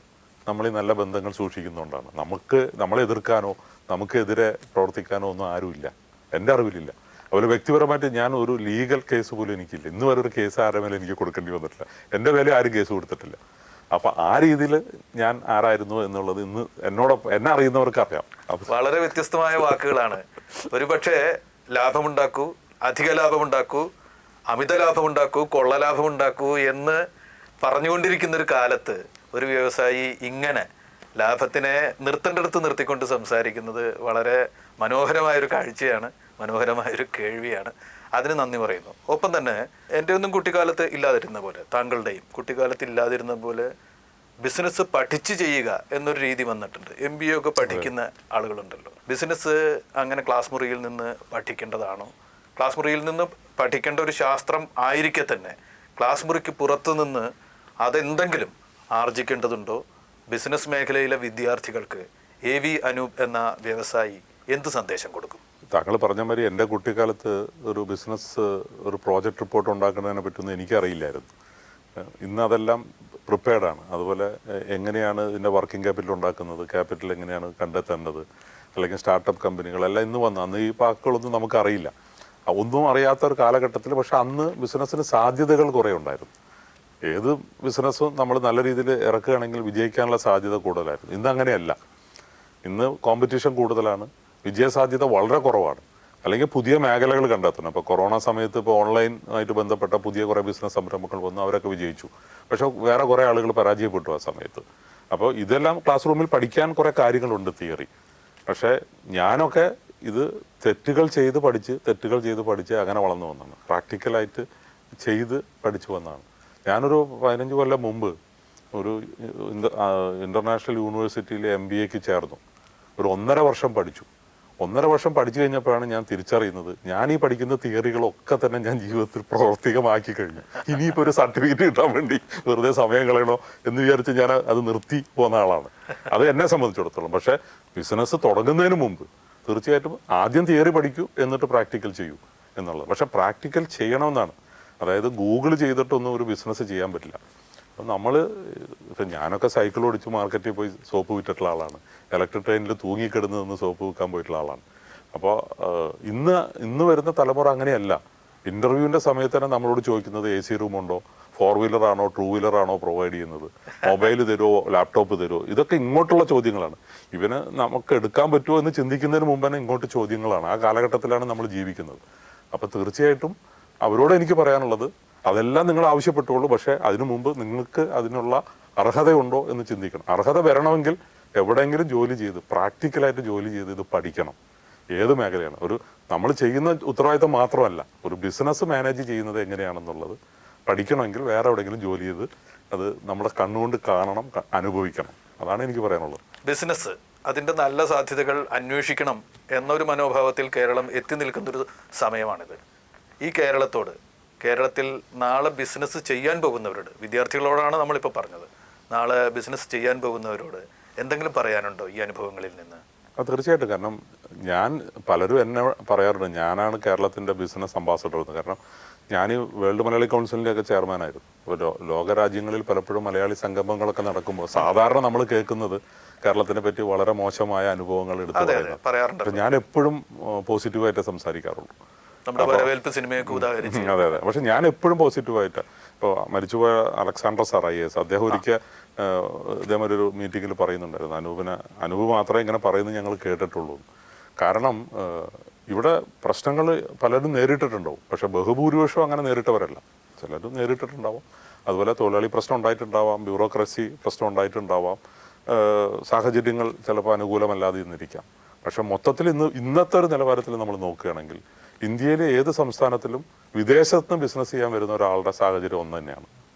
നമ്മൾ ഈ നല്ല ബന്ധങ്ങൾ സൂക്ഷിക്കുന്നതുകൊണ്ടാണ്. നമ്മളെ എതിർക്കാനോ നമുക്കെതിരെ പ്രവർത്തിക്കാനോ ഒന്നും ആരുമില്ല, എൻ്റെ അറിവിലില്ല. അതുപോലെ വ്യക്തിപരമായിട്ട് ഞാൻ ഒരു ലീഗൽ കേസ് പോലും എനിക്കില്ല. ഇന്ന് വരെ ഒരു കേസ് ആരുടെ മേലെ എനിക്ക് കൊടുക്കേണ്ടി വന്നിട്ടില്ല. എൻ്റെ മേലെ ആരും കേസ് കൊടുത്തിട്ടില്ല. അപ്പം ആ രീതിയിൽ ഞാൻ ആരായിരുന്നു എന്നുള്ളത് ഇന്ന് എന്നെ അറിയുന്നവർക്ക് അറിയാം. വളരെ വ്യത്യസ്തമായ വാക്കുകളാണ്. ഒരുപക്ഷെ ലാഭമുണ്ടാക്കൂ, അധിക ലാഭമുണ്ടാക്കൂ, അമിത ലാഭമുണ്ടാക്കൂ, കൊള്ള ലാഭമുണ്ടാക്കൂ എന്ന് പറഞ്ഞുകൊണ്ടിരിക്കുന്ന ഒരു കാലത്ത് ഒരു വ്യവസായി ഇങ്ങനെ ലാഭത്തിനെ നിർത്തേണ്ടടുത്ത് നിർത്തിക്കൊണ്ട് സംസാരിക്കുന്നത് വളരെ മനോഹരമായൊരു കാഴ്ചയാണ്, മനോഹരമായൊരു കേൾവിയാണ്. അതിന് നന്ദി പറയുന്നു. ഒപ്പം തന്നെ എൻ്റെ ഒന്നും കുട്ടിക്കാലത്ത് ഇല്ലാതിരുന്ന പോലെ, താങ്കളുടെയും കുട്ടിക്കാലത്ത് ഇല്ലാതിരുന്ന പോലെ ബിസിനസ് പഠിച്ച് ചെയ്യുക എന്നൊരു രീതി വന്നിട്ടുണ്ട്. MBA ഒക്കെ പഠിക്കുന്ന ആളുകളുണ്ടല്ലോ. ബിസിനസ് അങ്ങനെ ക്ലാസ് മുറിയിൽ നിന്ന് പഠിക്കേണ്ടതാണോ? ക്ലാസ് മുറിയിൽ നിന്ന് പഠിക്കേണ്ട ഒരു ശാസ്ത്രം ആയിരിക്കെ തന്നെ ക്ലാസ് മുറിക്ക് പുറത്തു നിന്ന് അതെന്തെങ്കിലും ആർജിക്കേണ്ടതുണ്ടോ? ബിസിനസ് മേഖലയിലെ വിദ്യാർത്ഥികൾക്ക് AV അനൂപ് എന്ന വ്യവസായി എന്ത് സന്ദേശം കൊടുക്കും? താങ്കൾ പറഞ്ഞ മാതിരി എൻ്റെ കുട്ടിക്കാലത്ത് ഒരു ബിസിനസ് ഒരു പ്രോജക്റ്റ് റിപ്പോർട്ട് ഉണ്ടാക്കുന്നതിനെ പറ്റുമെന്ന് എനിക്കറിയില്ലായിരുന്നു. ഇന്ന് അതെല്ലാം പ്രിപ്പയർഡാണ്. അതുപോലെ എങ്ങനെയാണ് ഇതിൻ്റെ വർക്കിംഗ് ക്യാപിറ്റൽ ഉണ്ടാക്കുന്നത്, ക്യാപിറ്റൽ എങ്ങനെയാണ് കണ്ടെത്തേണ്ടത്, അല്ലെങ്കിൽ സ്റ്റാർട്ടപ്പ് കമ്പനികളെല്ലാം ഇന്ന് വന്നു. അന്ന് ഈ വാക്കുകളൊന്നും നമുക്കറിയില്ല, ഒന്നും അറിയാത്ത ഒരു കാലഘട്ടത്തിൽ. പക്ഷെ അന്ന് ബിസിനസ്സിന് സാധ്യതകൾ കുറേ ഉണ്ടായിരുന്നു. ഏത് ബിസിനസ്സും നമ്മൾ നല്ല രീതിയിൽ ഇറക്കുകയാണെങ്കിൽ വിജയിക്കാനുള്ള സാധ്യത കൂടുതലായിരുന്നു. ഇന്ന് അങ്ങനെയല്ല. ഇന്ന് കോമ്പറ്റീഷൻ കൂടുതലാണ്, വിജയസാധ്യത വളരെ കുറവാണ്. അല്ലെങ്കിൽ പുതിയ മേഖലകൾ കണ്ടെത്തണം. ഇപ്പോൾ കൊറോണ സമയത്ത് ഇപ്പോൾ ഓൺലൈൻ ആയിട്ട് ബന്ധപ്പെട്ട പുതിയ കുറേ ബിസിനസ് സംരംഭങ്ങൾ വന്നു, അവരൊക്കെ വിജയിച്ചു. പക്ഷേ വേറെ കുറേ ആളുകൾ പരാജയപ്പെട്ടു ആ സമയത്ത്. അപ്പോൾ ഇതെല്ലാം ക്ലാസ് റൂമിൽ പഠിക്കാൻ കുറേ കാര്യങ്ങളുണ്ട്, തിയറി. പക്ഷേ ഞാനൊക്കെ ഇത് തെറ്റുകൾ ചെയ്ത് പഠിച്ച് അങ്ങനെ വളർന്നു വന്നതാണ്. പ്രാക്ടിക്കലായിട്ട് ചെയ്ത് പഠിച്ചു വന്നതാണ്. ഞാനൊരു 15 കൊല്ലം മുമ്പ് ഒരു ഇൻ്റർനാഷണൽ യൂണിവേഴ്സിറ്റിയിൽ MBAക്ക് ചേർന്നു. ഒരു 1.5 വർഷം പഠിച്ചു. 1.5 വർഷം പഠിച്ചു കഴിഞ്ഞപ്പോഴാണ് ഞാൻ തിരിച്ചറിയുന്നത്, ഞാൻ ഈ പഠിക്കുന്ന തിയറികളൊക്കെ തന്നെ ഞാൻ ജീവിതത്തിൽ പ്രാവർത്തികമാക്കി കഴിഞ്ഞു. ഇനിയിപ്പോൾ ഒരു സർട്ടിഫിക്കറ്റ് കിട്ടാൻ വേണ്ടി വെറുതെ സമയം കളയണോ എന്ന് വിചാരിച്ച് ഞാൻ അത് നിർത്തി പോകുന്ന ആളാണ്. അത് എന്നെ സംബന്ധിച്ചിടത്തോളം. പക്ഷേ ബിസിനസ് തുടങ്ങുന്നതിന് മുമ്പ് തീർച്ചയായിട്ടും ആദ്യം തിയറി പഠിക്കൂ, എന്നിട്ട് പ്രാക്ടിക്കൽ ചെയ്യൂ എന്നുള്ളത്. പക്ഷേ പ്രാക്ടിക്കൽ ചെയ്യണമെന്നാണ്. അതായത് ഗൂഗിൾ ചെയ്തിട്ടൊന്നും ഒരു ബിസിനസ് ചെയ്യാൻ പറ്റില്ല. അപ്പം നമ്മൾ ഇപ്പം ഞാനൊക്കെ സൈക്കിൾ ഓടിച്ച് മാർക്കറ്റിൽ പോയി സോപ്പ് വിറ്റിട്ടുള്ള ആളാണ്. ഇലക്ട്രിക് ട്രെയിനിൽ തൂങ്ങിക്കിടന്ന് നിന്ന് സോപ്പ് വിൽക്കാൻ പോയിട്ടുള്ള ആളാണ്. അപ്പോൾ ഇന്ന് വരുന്ന തലമുറ അങ്ങനെയല്ല. ഇൻ്റർവ്യൂവിൻ്റെ സമയത്ത് തന്നെ നമ്മളോട് ചോദിക്കുന്നത് AC റൂമുണ്ടോ, 4 വീലറാണോ 2 വീലറാണോ പ്രൊവൈഡ് ചെയ്യുന്നത്, മൊബൈൽ തരുമോ, ലാപ്ടോപ്പ് തരുമോ, ഇതൊക്കെ ഇങ്ങോട്ടുള്ള ചോദ്യങ്ങളാണ്. ഇവന് നമുക്ക് എടുക്കാൻ പറ്റുമോ എന്ന് ചിന്തിക്കുന്നതിന് മുമ്പ് തന്നെ ഇങ്ങോട്ട് ചോദ്യങ്ങളാണ്. ആ കാലഘട്ടത്തിലാണ് നമ്മൾ ജീവിക്കുന്നത്. അപ്പോൾ തീർച്ചയായിട്ടും അവരോട് എനിക്ക് പറയാനുള്ളത്, അതെല്ലാം നിങ്ങൾ ആവശ്യപ്പെട്ടുള്ളൂ, പക്ഷേ അതിനു മുമ്പ് നിങ്ങൾക്ക് അതിനുള്ള അർഹതയുണ്ടോ എന്ന് ചിന്തിക്കണം. അർഹത വരണമെങ്കിൽ എവിടെയെങ്കിലും ജോലി ചെയ്ത് പ്രാക്ടിക്കലായിട്ട് ജോലി ചെയ്ത് ഇത് പഠിക്കണം. ഏത് മേഖലയാണ് നമ്മൾ ചെയ്യുന്ന ഉത്തരവാദിത്തം മാത്രമല്ല, ഒരു ബിസിനസ് മാനേജ് ചെയ്യുന്നത് എങ്ങനെയാണെന്നുള്ളത് പഠിക്കണമെങ്കിൽ വേറെ എവിടെയെങ്കിലും ജോലി ചെയ്ത് അത് നമ്മുടെ കണ്ണുകൊണ്ട് കാണണം, അനുഭവിക്കണം. അതാണ് എനിക്ക് പറയാനുള്ളത്. ബിസിനസ് അതിൻ്റെ നല്ല സാധ്യതകൾ അന്വേഷിക്കണം എന്നൊരു മനോഭാവത്തിൽ കേരളം എത്തി നിൽക്കുന്നൊരു സമയമാണിത്. ഈ കേരളത്തിൽ നാളെ ബിസിനസ് ചെയ്യാൻ പോകുന്നവരോട്, വിദ്യാർത്ഥികളോടാണ് നമ്മളിപ്പോൾ പറഞ്ഞത്, നാളെ ബിസിനസ് ചെയ്യാൻ പോകുന്നവരോട് എന്തെങ്കിലും പറയാനുണ്ടോ ഈ അനുഭവങ്ങളിൽ നിന്ന്? തീർച്ചയായിട്ടും. കാരണം പലരും എന്നെ പറയാറുണ്ട്, ഞാനാണ് കേരളത്തിൻ്റെ ബിസിനസ് അംബാസഡർ എന്ന്. കാരണം ഞാൻ വേൾഡ് മലയാളി കൗൺസിലിൻ്റെയൊക്കെ ചെയർമാനായിരുന്നു. അപ്പോൾ ലോകരാജ്യങ്ങളിൽ പലപ്പോഴും മലയാളി സംഗമങ്ങളൊക്കെ നടക്കുമ്പോൾ സാധാരണ നമ്മൾ കേൾക്കുന്നത് കേരളത്തിനെ പറ്റി വളരെ മോശമായ അനുഭവങ്ങൾ എടുത്ത് പറയുന്നത്. ഞാൻ എപ്പോഴും പോസിറ്റീവായിട്ട് സംസാരിക്കാറുള്ളൂ. അതെ. പക്ഷെ ഞാൻ എപ്പോഴും പോസിറ്റീവായിട്ട്, ഇപ്പോൾ മരിച്ചുപോയ അലക്സാണ്ടർ സാർ IAS, അദ്ദേഹം ഒരിക്കൽ ഇതേമാതിരി ഒരു മീറ്റിങ്ങിൽ പറയുന്നുണ്ടായിരുന്നു, അനൂപ് മാത്രമേ ഇങ്ങനെ പറയുന്നത് ഞങ്ങൾ കേട്ടിട്ടുള്ളൂ. കാരണം ഇവിടെ പ്രശ്നങ്ങൾ പലരും നേരിട്ടിട്ടുണ്ടാവും, പക്ഷെ ബഹുഭൂരിപക്ഷം അങ്ങനെ നേരിട്ടവരല്ല. ചിലരും നേരിട്ടിട്ടുണ്ടാവും. അതുപോലെ തൊഴിലാളി പ്രശ്നം ഉണ്ടായിട്ടുണ്ടാവാം, ബ്യൂറോക്രസി പ്രശ്നം ഉണ്ടായിട്ടുണ്ടാവാം, സാഹചര്യങ്ങൾ ചിലപ്പോൾ അനുകൂലമല്ലാതെ ഇന്നിരിക്കാം. പക്ഷെ മൊത്തത്തിൽ ഇന്നത്തെ ഒരു നിലവാരത്തിൽ നമ്മൾ നോക്കുകയാണെങ്കിൽ ഇന്ത്യയിലെ ഏത് സംസ്ഥാനത്തിലും വിദേശത്ത് നിന്ന് ബിസിനസ് ചെയ്യാൻ വരുന്ന ഒരാളുടെ സാഹചര്യം ഒന്ന് തന്നെയാണ്.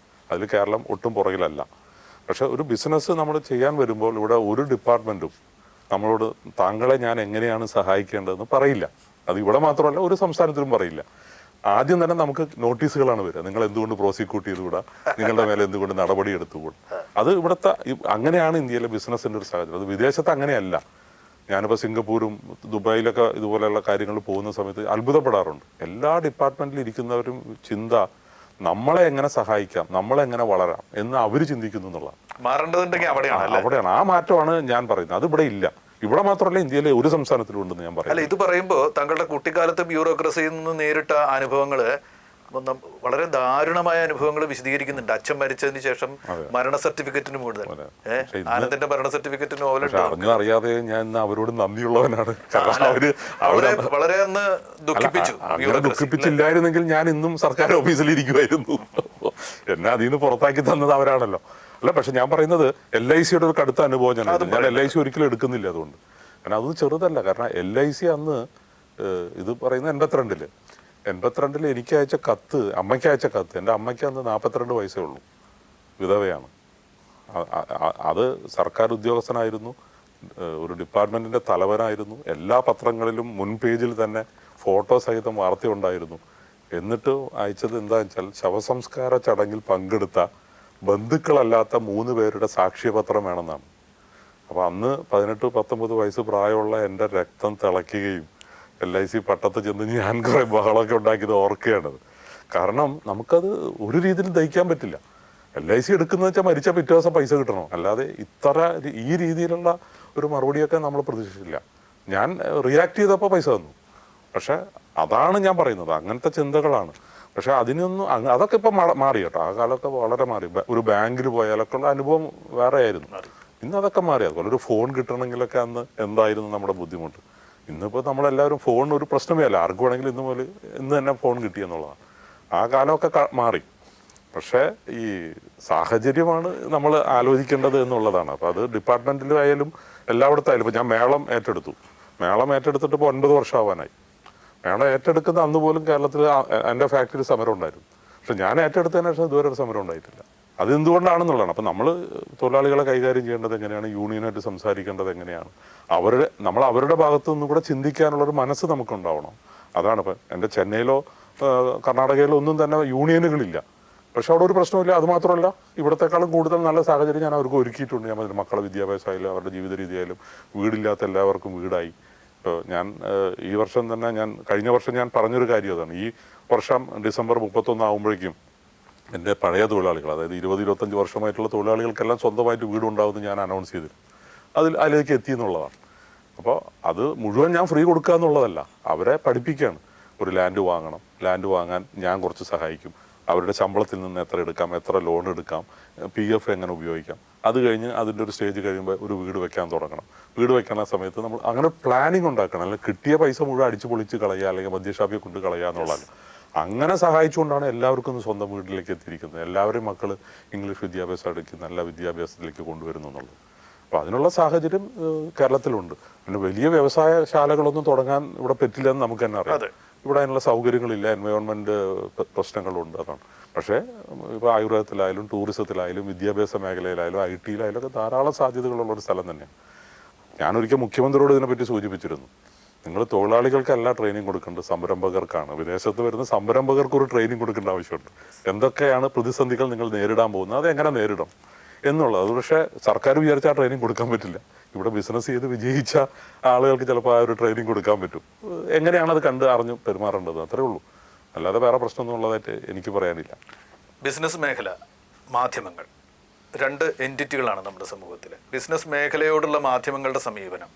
അതിൽ കേരളം ഒട്ടും പുറകിലല്ല. പക്ഷെ ഒരു ബിസിനസ് നമ്മൾ ചെയ്യാൻ വരുമ്പോൾ ഇവിടെ ഒരു ഡിപ്പാർട്ട്മെൻറ്റും നമ്മളോട് താങ്കളെ ഞാൻ എങ്ങനെയാണ് സഹായിക്കേണ്ടതെന്ന് പറയില്ല. അത് ഇവിടെ മാത്രമല്ല, ഒരു സംസ്ഥാനത്തിലും പറയില്ല. ആദ്യം തന്നെ നമുക്ക് നോട്ടീസുകളാണ് വരിക. നിങ്ങൾ എന്തുകൊണ്ട് പ്രോസിക്യൂട്ട് ചെയ്തുകൂടാ, നിങ്ങളുടെ മേലെ എന്തുകൊണ്ട് നടപടി എടുത്തുകൂടാ. അത് ഇവിടുത്തെ അങ്ങനെയാണ് ഇന്ത്യയിലെ ബിസിനസ്സിൻ്റെ ഒരു സാഹചര്യം. അത് വിദേശത്ത് അങ്ങനെയല്ല. ഞാനിപ്പോൾ സിംഗപ്പൂരും ദുബായിലൊക്കെ ഇതുപോലെയുള്ള കാര്യങ്ങൾ പോകുന്ന സമയത്ത് അത്ഭുതപ്പെടാറുണ്ട്. എല്ലാ ഡിപ്പാർട്ട്മെൻറ്റിൽ ഇരിക്കുന്നവരും ചിന്ത നമ്മളെ എങ്ങനെ സഹായിക്കാം, നമ്മളെ എങ്ങനെ വളരാം എന്ന് അവർ ചിന്തിക്കുന്നു എന്നുള്ളതാണ്. മാറേണ്ടതുണ്ടെങ്കിൽ അവിടെയാണ്. ആ മാറ്റമാണ് ഞാൻ പറയുന്നത്. അത് ഇവിടെ ഇല്ല. ഇവിടെ മാത്രമല്ല, ഇന്ത്യയിലെ ഒരു സംസ്ഥാനത്തിലും ഉണ്ടെന്ന് ഞാൻ പറയാം. അല്ല, ഇത് പറയുമ്പോൾ താങ്കളുടെ കുട്ടിക്കാലത്ത് ബ്യൂറോക്രസിയിൽ നിന്ന് നേരിട്ട അനുഭവങ്ങള് വളരെ ദാരുണമായ അനുഭവങ്ങൾ വിശദീകരിക്കുന്നുണ്ട്. അച്ഛൻ മരിച്ചതിന് ശേഷം മരണ സർട്ടിഫിക്കറ്റിന് കൂടുതൽ ആനന്ദിന്റെ മരണ സർട്ടിഫിക്കറ്റിന് അറിയാതെ ഞാൻ അവരോട് നന്ദിയുള്ളവനാണ്. വളരെ അന്ന് ദുഃഖിപ്പിച്ചില്ലായിരുന്നെങ്കിൽ ഞാൻ ഇന്നും സർക്കാർ ഓഫീസിൽ ഇരിക്കുമായിരുന്നു. എന്നെ അതിൽ നിന്ന് പുറത്താക്കി തന്നത് അവരാണല്ലോ. അല്ല, പക്ഷെ ഞാൻ പറയുന്നത് LICയുടെ ഒരു കടുത്ത അനുഭവം ഞാൻ LIC ഒരിക്കലും എടുക്കുന്നില്ല. അതുകൊണ്ട് കാരണം അത് ചെറുതല്ല. കാരണം LIC അന്ന് ഇത് പറയുന്നത് 82 എനിക്ക് അയച്ച കത്ത്, അമ്മയ്ക്ക് അയച്ച കത്ത്, എൻ്റെ അമ്മയ്ക്ക് അന്ന് 42 വയസ്സേ ഉള്ളൂ, വിധവയാണ്. അത് സർക്കാർ ഉദ്യോഗസ്ഥനായിരുന്നു, ഒരു ഡിപ്പാർട്ട്മെൻറ്റിൻ്റെ തലവനായിരുന്നു. എല്ലാ പത്രങ്ങളിലും മുൻ പേജിൽ തന്നെ ഫോട്ടോ സഹിതം വാർത്തയുണ്ടായിരുന്നു. എന്നിട്ട് അയച്ചത് എന്താണെന്ന് വെച്ചാൽ ശവസംസ്കാര ചടങ്ങിൽ പങ്കെടുത്ത ബന്ധുക്കളല്ലാത്ത 3 പേരുടെ സാക്ഷ്യപത്രം വേണമെന്നാണ്. അപ്പോൾ അന്ന് 18-19 വയസ്സ് പ്രായമുള്ള എൻ്റെ രക്തം തിളയ്ക്കുകയും LIC പട്ടത്ത് ചെന്ന് ഞാൻ കുറേ ബഹളമൊക്കെ ഉണ്ടാക്കിയത് ഓർക്കുകയാണത്. കാരണം നമുക്കത് ഒരു രീതിയിൽ ദഹിക്കാൻ പറ്റില്ല. LIC എടുക്കുന്നത് വെച്ചാൽ മരിച്ച പിറ്റേ ദിവസം പൈസ കിട്ടണം, അല്ലാതെ ഈ രീതിയിലുള്ള ഒരു മറുപടിയൊക്കെ നമ്മൾ പ്രതീക്ഷിച്ചില്ല. ഞാൻ റിയാക്ട് ചെയ്തപ്പോൾ പൈസ തന്നു. പക്ഷെ അതാണ് ഞാൻ പറയുന്നത്, അങ്ങനത്തെ ചിന്തകളാണ്. പക്ഷെ അതൊക്കെ ഇപ്പം മാറി കേട്ടോ. ആ കാലമൊക്കെ വളരെ മാറി. ഒരു ബാങ്കിൽ പോയാലൊക്കെ ഉള്ള അനുഭവം വേറെ ആയിരുന്നു. ഇന്ന് അതൊക്കെ മാറി. അതുപോലെ ഒരു ഫോൺ കിട്ടണമെങ്കിലൊക്കെ അന്ന് എന്തായിരുന്നു നമ്മുടെ ബുദ്ധിമുട്ട്. ഇന്നിപ്പോൾ നമ്മളെല്ലാവരും ഫോൺ ഒരു പ്രശ്നമേ അല്ല, ആർക്കും വേണമെങ്കിലും ഇന്ന് തന്നെ ഫോൺ കിട്ടിയെന്നുള്ളതാണ്. ആ കാലമൊക്കെ മാറി. പക്ഷേ ഈ സാഹചര്യമാണ് നമ്മൾ ആലോചിക്കേണ്ടത് എന്നുള്ളതാണ്. അപ്പോൾ അത് ഡിപ്പാർട്ട്മെൻറ്റിലായാലും എല്ലായിടത്തായാലും. ഇപ്പോൾ ഞാൻ മേളം ഏറ്റെടുത്തിട്ട് ഇപ്പോൾ 9 വർഷം ആവാനായി. മേളം ഏറ്റെടുക്കുന്ന അന്ന് പോലും കേരളത്തിൽ എൻ്റെ ഫാക്ടറി സമരം ഉണ്ടായിരുന്നു. പക്ഷെ ഞാൻ ഏറ്റെടുത്തതിന് ശേഷം ഇതുവരെ ഒരു സമരം ഉണ്ടായിട്ടില്ല. അത് എന്തുകൊണ്ടാണെന്നുള്ളതാണ്. അപ്പം നമ്മൾ തൊഴിലാളികളെ കൈകാര്യം ചെയ്യേണ്ടത് എങ്ങനെയാണ്, യൂണിയനായിട്ട് സംസാരിക്കേണ്ടത് എങ്ങനെയാണ്, നമ്മൾ അവരുടെ ഭാഗത്തു നിന്നും കൂടെ ചിന്തിക്കാനുള്ളൊരു മനസ്സ് നമുക്കുണ്ടാവണം. അതാണ് ഇപ്പം എൻ്റെ ചെന്നൈയിലോ കർണാടകയിലോ ഒന്നും തന്നെ യൂണിയനുകളില്ല. പക്ഷെ അവിടെ ഒരു പ്രശ്നമില്ല. അതുമാത്രമല്ല, ഇവിടത്തെക്കാളും കൂടുതൽ നല്ല സാഹചര്യം ഞാൻ അവർക്ക് ഒരുക്കിയിട്ടുണ്ട്. ഞാൻ പറഞ്ഞില്ല, മക്കളെ വിദ്യാഭ്യാസമായാലും അവരുടെ ജീവിത രീതിയായാലും വീടില്ലാത്ത എല്ലാവർക്കും വീടായി. ഞാൻ ഈ വർഷം തന്നെ കഴിഞ്ഞ വർഷം ഞാൻ പറഞ്ഞൊരു കാര്യം അതാണ്. ഈ വർഷം ഡിസംബർ 31 ആകുമ്പോഴേക്കും എൻ്റെ പഴയ തൊഴിലാളികൾ, അതായത് 20-25 വർഷമായിട്ടുള്ള തൊഴിലാളികൾക്കെല്ലാം സ്വന്തമായിട്ട് വീടുണ്ടാവുമെന്ന് ഞാൻ അനൗൺസ് ചെയ്തിരുന്നു. അതിലേക്ക് എത്തി എന്നുള്ളതാണ്. അപ്പോൾ അത് മുഴുവൻ ഞാൻ ഫ്രീ കൊടുക്കുക എന്നുള്ളതല്ല, അവരെ പഠിപ്പിക്കുകയാണ്. ഒരു ലാൻഡ് വാങ്ങണം, ലാൻഡ് വാങ്ങാൻ ഞാൻ കുറച്ച് സഹായിക്കും. അവരുടെ ശമ്പളത്തിൽ നിന്ന് എത്ര എടുക്കാം, എത്ര ലോൺ എടുക്കാം, PF എങ്ങനെ ഉപയോഗിക്കാം. അത് കഴിഞ്ഞ് അതിൻ്റെ ഒരു സ്റ്റേജ് കഴിയുമ്പോൾ ഒരു വീട് വെക്കാൻ തുടങ്ങണം. വീട് വെക്കുന്ന സമയത്ത് നമ്മൾ അങ്ങനെ പ്ലാനിങ് ഉണ്ടാക്കണം. അല്ലെങ്കിൽ കിട്ടിയ പൈസ മുഴുവൻ അടിച്ചു പൊളിച്ച് കളയുക, അല്ലെങ്കിൽ മദ്യഷാപ്പിൽ കൊണ്ട് കളയുക എന്നുള്ളതല്ല. അങ്ങനെ സഹായിച്ചുകൊണ്ടാണ് എല്ലാവർക്കും സ്വന്തം വീട്ടിലേക്ക് എത്തിയിരിക്കുന്നത്. എല്ലാവരെയും മക്കൾ ഇംഗ്ലീഷ് വിദ്യാഭ്യാസം അടുക്കി നല്ല വിദ്യാഭ്യാസത്തിലേക്ക് കൊണ്ടുവരുന്നു എന്നുള്ളത്. അപ്പോൾ അതിനുള്ള സാഹചര്യം കേരളത്തിലുണ്ട്. പിന്നെ വലിയ വ്യവസായശാലകളൊന്നും തുടങ്ങാൻ ഇവിടെ പറ്റില്ലെന്ന് നമുക്ക് തന്നെ അറിയാം. ഇവിടെ അതിനുള്ള സൗകര്യങ്ങളില്ല, എൻവയോൺമെൻറ്റ് പ്രശ്നങ്ങളുണ്ട്, അതാണ്. പക്ഷേ ഇപ്പോൾ ആയുർവേദത്തിലായാലും ടൂറിസത്തിലായാലും വിദ്യാഭ്യാസ മേഖലയിലായാലും IT-യിലായാലും ഒക്കെ ധാരാളം സാധ്യതകളുള്ളൊരു സ്ഥലം തന്നെയാണ്. ഞാനൊരിക്കൽ മുഖ്യമന്ത്രിയോട് ഇതിനെപ്പറ്റി സൂചിപ്പിച്ചിരുന്നു. നിങ്ങൾ തൊഴിലാളികൾക്കല്ല ട്രെയിനിങ് കൊടുക്കേണ്ടത്, സംരംഭകർക്കാണ്. വിദേശത്ത് വരുന്ന സംരംഭകർക്ക് ഒരു ട്രെയിനിങ് കൊടുക്കേണ്ട ആവശ്യമുണ്ട്. എന്തൊക്കെയാണ് പ്രതിസന്ധികൾ നിങ്ങൾ നേരിടാൻ പോകുന്നത്, അതെങ്ങനെ നേരിടണം എന്നുള്ളത്. അത് പക്ഷേ സർക്കാർ വിചാരിച്ചാൽ ആ ട്രെയിനിങ് കൊടുക്കാൻ പറ്റില്ല. ഇവിടെ ബിസിനസ് ചെയ്ത് വിജയിച്ച ആളുകൾക്ക് ചിലപ്പോൾ ആ ഒരു ട്രെയിനിങ് കൊടുക്കാൻ പറ്റും. എങ്ങനെയാണ് അത് കണ്ട് അറിഞ്ഞ് പെരുമാറേണ്ടത്, അത്രേ ഉള്ളൂ. അല്ലാതെ വേറെ പ്രശ്നമൊന്നും ഉള്ളതായിട്ട് എനിക്ക് പറയാനില്ല. ബിസിനസ് മേഖല, മാധ്യമങ്ങൾ, 2 എൻറ്റിറ്റികളാണ് നമ്മുടെ സമൂഹത്തിൽ. ബിസിനസ് മേഖലയോടുള്ള മാധ്യമങ്ങളുടെ സമീപനം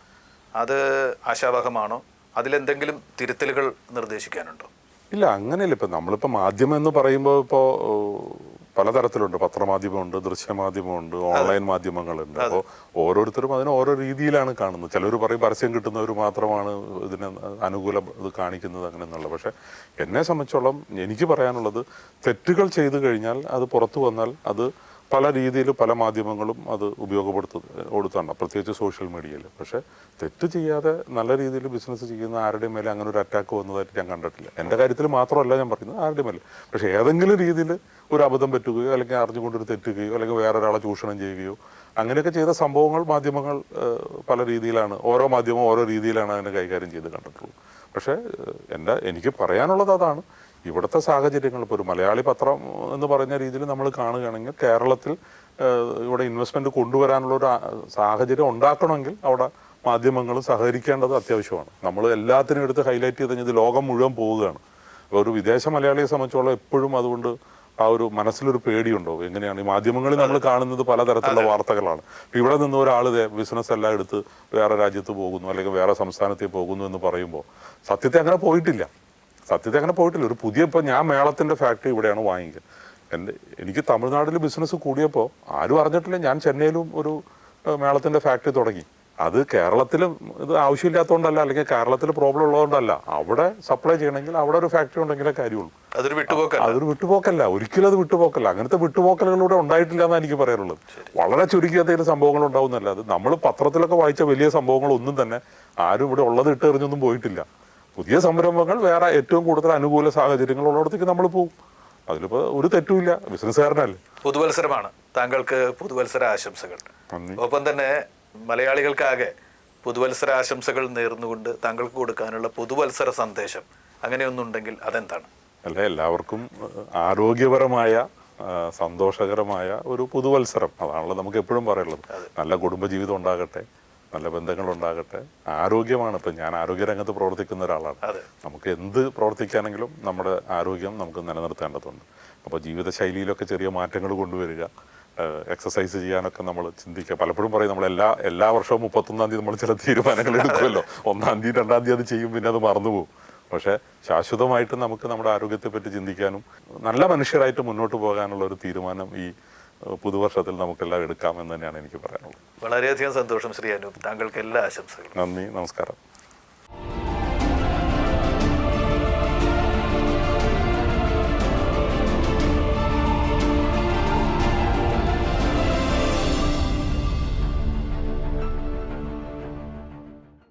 അത് ആശാവഹമാണോ? അതിലെന്തെങ്കിലും തിരുത്തലുകൾ നിർദ്ദേശിക്കാനുണ്ടോ? ഇല്ല, അങ്ങനെയല്ല. ഇപ്പം നമ്മളിപ്പോൾ മാധ്യമം എന്ന് പറയുമ്പോൾ ഇപ്പോൾ പലതരത്തിലുണ്ട്. പത്രമാധ്യമമുണ്ട്, ദൃശ്യമാധ്യമമുണ്ട്, ഓൺലൈൻ മാധ്യമങ്ങളുണ്ട്. അപ്പോൾ ഓരോരുത്തരും അതിന് ഓരോ രീതിയിലാണ് കാണുന്നത്. ചിലർ പറയും പരസ്യം കിട്ടുന്നവർ മാത്രമാണ് ഇതിന് അനുകൂലം ഇത് കാണിക്കുന്നത്, അങ്ങനെ എന്നുള്ളത്. പക്ഷേ എന്നെ സംബന്ധിച്ചോളം എനിക്ക് പറയാനുള്ളത്, തെറ്റുകൾ ചെയ്തു കഴിഞ്ഞാൽ അത് പുറത്തു വന്നാൽ അത് പല രീതിയിൽ പല മാധ്യമങ്ങളും അത് ഉപയോഗപ്പെടുത്താണ്, പ്രത്യേകിച്ച് സോഷ്യൽ മീഡിയയിൽ. പക്ഷേ തെറ്റ് ചെയ്യാതെ നല്ല രീതിയിൽ ബിസിനസ് ചെയ്യുന്ന ആരുടെയും മേലെ അങ്ങനെ ഒരു അറ്റാക്ക് വന്നതായിട്ട് ഞാൻ കണ്ടിട്ടില്ല. എൻ്റെ കാര്യത്തിൽ മാത്രമല്ല ഞാൻ പറയുന്നത്, ആരുടെയും മേലെ. പക്ഷേ ഏതെങ്കിലും രീതിയിൽ ഒരു അബദ്ധം പറ്റുകയോ അല്ലെങ്കിൽ അറിഞ്ഞുകൊണ്ടൊരു തെറ്റുകയോ അല്ലെങ്കിൽ വേറൊരാളെ ചൂഷണം ചെയ്യുകയോ അങ്ങനെയൊക്കെ ചെയ്ത സംഭവങ്ങൾ മാധ്യമങ്ങൾ പല രീതിയിലാണ്, ഓരോ മാധ്യമവും ഓരോ രീതിയിലാണ് അതിനെ കൈകാര്യം ചെയ്ത് കണ്ടിട്ടുള്ളൂ. പക്ഷേ എനിക്ക് പറയാനുള്ളത് അതാണ്. ഇവിടുത്തെ സാഹചര്യങ്ങൾ, ഇപ്പോൾ ഒരു മലയാളി പത്രം എന്ന് പറഞ്ഞ രീതിയിൽ നമ്മൾ കാണുകയാണെങ്കിൽ കേരളത്തിൽ ഇവിടെ ഇൻവെസ്റ്റ്മെൻറ്റ് കൊണ്ടുവരാനുള്ളൊരു സാഹചര്യം ഉണ്ടാക്കണമെങ്കിൽ അവിടെ മാധ്യമങ്ങൾ സഹകരിക്കേണ്ടത് അത്യാവശ്യമാണ്. നമ്മൾ എല്ലാത്തിനും എടുത്ത് ഹൈലൈറ്റ് ചെയ്ത് കഴിഞ്ഞാൽ ലോകം മുഴുവൻ പോവുകയാണ്. ഒരു വിദേശ മലയാളിയെ സംബന്ധിച്ചോളം എപ്പോഴും അതുകൊണ്ട് ആ ഒരു മനസ്സിലൊരു പേടിയുണ്ടാവും. എങ്ങനെയാണ് ഈ മാധ്യമങ്ങളിൽ നമ്മൾ കാണുന്നത് പലതരത്തിലുള്ള വാർത്തകളാണ്. ഇവിടെ നിന്ന് ഒരാൾ ബിസിനസ് എല്ലാം എടുത്ത് വേറെ രാജ്യത്ത് പോകുന്നു അല്ലെങ്കിൽ വേറെ സംസ്ഥാനത്തേക്ക് പോകുന്നു എന്ന് പറയുമ്പോൾ സത്യത്തെ അങ്ങനെ പോയിട്ടില്ല. ഒരു പുതിയ, ഇപ്പോൾ ഞാൻ മേളത്തിൻ്റെ ഫാക്ടറി ഇവിടെയാണ് വാങ്ങിക്കുക. എനിക്ക് തമിഴ്നാട്ടിൽ ബിസിനസ് കൂടിയപ്പോൾ ആരും അറിഞ്ഞിട്ടില്ല. ഞാൻ ചെന്നൈയിലും ഒരു മേളത്തിൻ്റെ ഫാക്ടറി തുടങ്ങി. അത് കേരളത്തിലും ഇത് ആവശ്യമില്ലാത്തതുകൊണ്ടല്ല, അല്ലെങ്കിൽ കേരളത്തിൽ പ്രോബ്ലം ഉള്ളതുകൊണ്ടല്ല. അവിടെ സപ്ലൈ ചെയ്യണമെങ്കിൽ അവിടെ ഒരു ഫാക്ടറി ഉണ്ടെങ്കിലേ കാര്യമുള്ളൂ. അതൊരു വിട്ടുപോക്കല്ല, ഒരിക്കലും അത് വിട്ടുപോക്കല്ല. അങ്ങനത്തെ വിട്ടുപോക്കലുകളിലൂടെ ഉണ്ടായിട്ടില്ല എന്നാണ് എനിക്ക് പറയാനുള്ളത്. വളരെ ചുരുക്കിയ എന്തെങ്കിലും സംഭവങ്ങൾ ഉണ്ടാവുന്നല്ല. അത് നമ്മൾ പത്രത്തിലൊക്കെ വായിച്ച വലിയ സംഭവങ്ങളൊന്നും തന്നെ ആരും ഇവിടെ ഉള്ളത് ഇട്ടെറിഞ്ഞൊന്നും പോയിട്ടില്ല. പുതിയ സംരംഭങ്ങൾ, വേറെ ഏറ്റവും കൂടുതൽ അനുകൂല സാഹചര്യങ്ങൾ ഉള്ളിടത്തേക്ക് നമ്മൾ പോകും. അതിലിപ്പോൾ ഒരു തെറ്റുമില്ല, ബിസിനസ്സുകാരനല്ലേ. പുതുവത്സരമാണ്, താങ്കൾക്ക് പുതുവത്സര ആശംസകൾ. ഒപ്പം തന്നെ മലയാളികൾക്കാകെ പുതുവത്സര ആശംസകൾ നേർന്നുകൊണ്ട് താങ്കൾക്ക് കൊടുക്കാനുള്ള പുതുവത്സര സന്ദേശം അങ്ങനെയൊന്നുണ്ടെങ്കിൽ അതെന്താണ്? എല്ലാവർക്കും ആരോഗ്യപരമായ സന്തോഷകരമായ ഒരു പുതുവത്സരം, അതാണല്ലോ നമുക്ക് എപ്പോഴും പറയുള്ളത്. നല്ല കുടുംബജീവിതം ഉണ്ടാകട്ടെ, നല്ല ബന്ധങ്ങളുണ്ടാകട്ടെ, ആരോഗ്യമാണ്. ഇപ്പം ഞാൻ ആരോഗ്യരംഗത്ത് പ്രവർത്തിക്കുന്ന ഒരാളാണ്. നമുക്ക് എന്ത് പ്രവർത്തിക്കാനെങ്കിലും നമ്മുടെ ആരോഗ്യം നമുക്ക് നിലനിർത്തേണ്ടതുണ്ട്. അപ്പോൾ ജീവിതശൈലിയിലൊക്കെ ചെറിയ മാറ്റങ്ങൾ കൊണ്ടുവരിക, എക്സസൈസ് ചെയ്യാനൊക്കെ നമ്മൾ ചിന്തിക്കുക. പലപ്പോഴും പറയും നമ്മൾ എല്ലാ വർഷവും 31-ാം തീയതി നമ്മൾ ചില തീരുമാനങ്ങൾ എടുക്കുമല്ലോ. 1-ാം തീയതി 2-ാം തീയതി അത് ചെയ്യും, പിന്നെ അത് മറന്നുപോകും. പക്ഷേ ശാശ്വതമായിട്ട് നമുക്ക് നമ്മുടെ ആരോഗ്യത്തെപ്പറ്റി ചിന്തിക്കാനും നല്ല മനുഷ്യരായിട്ട് മുന്നോട്ട് പോകാനുള്ള ഒരു തീരുമാനം ഈ പുതുവർഷത്തിൽ നമുക്കെല്ലാം എടുക്കാം എന്ന് തന്നെയാണ് എനിക്ക് പറയാനുള്ളത്. വളരെയധികം സന്തോഷം ശ്രീ അനൂപ്. താങ്കൾക്ക് എല്ലാ ആശംസകളും. നന്ദി, നമസ്കാരം.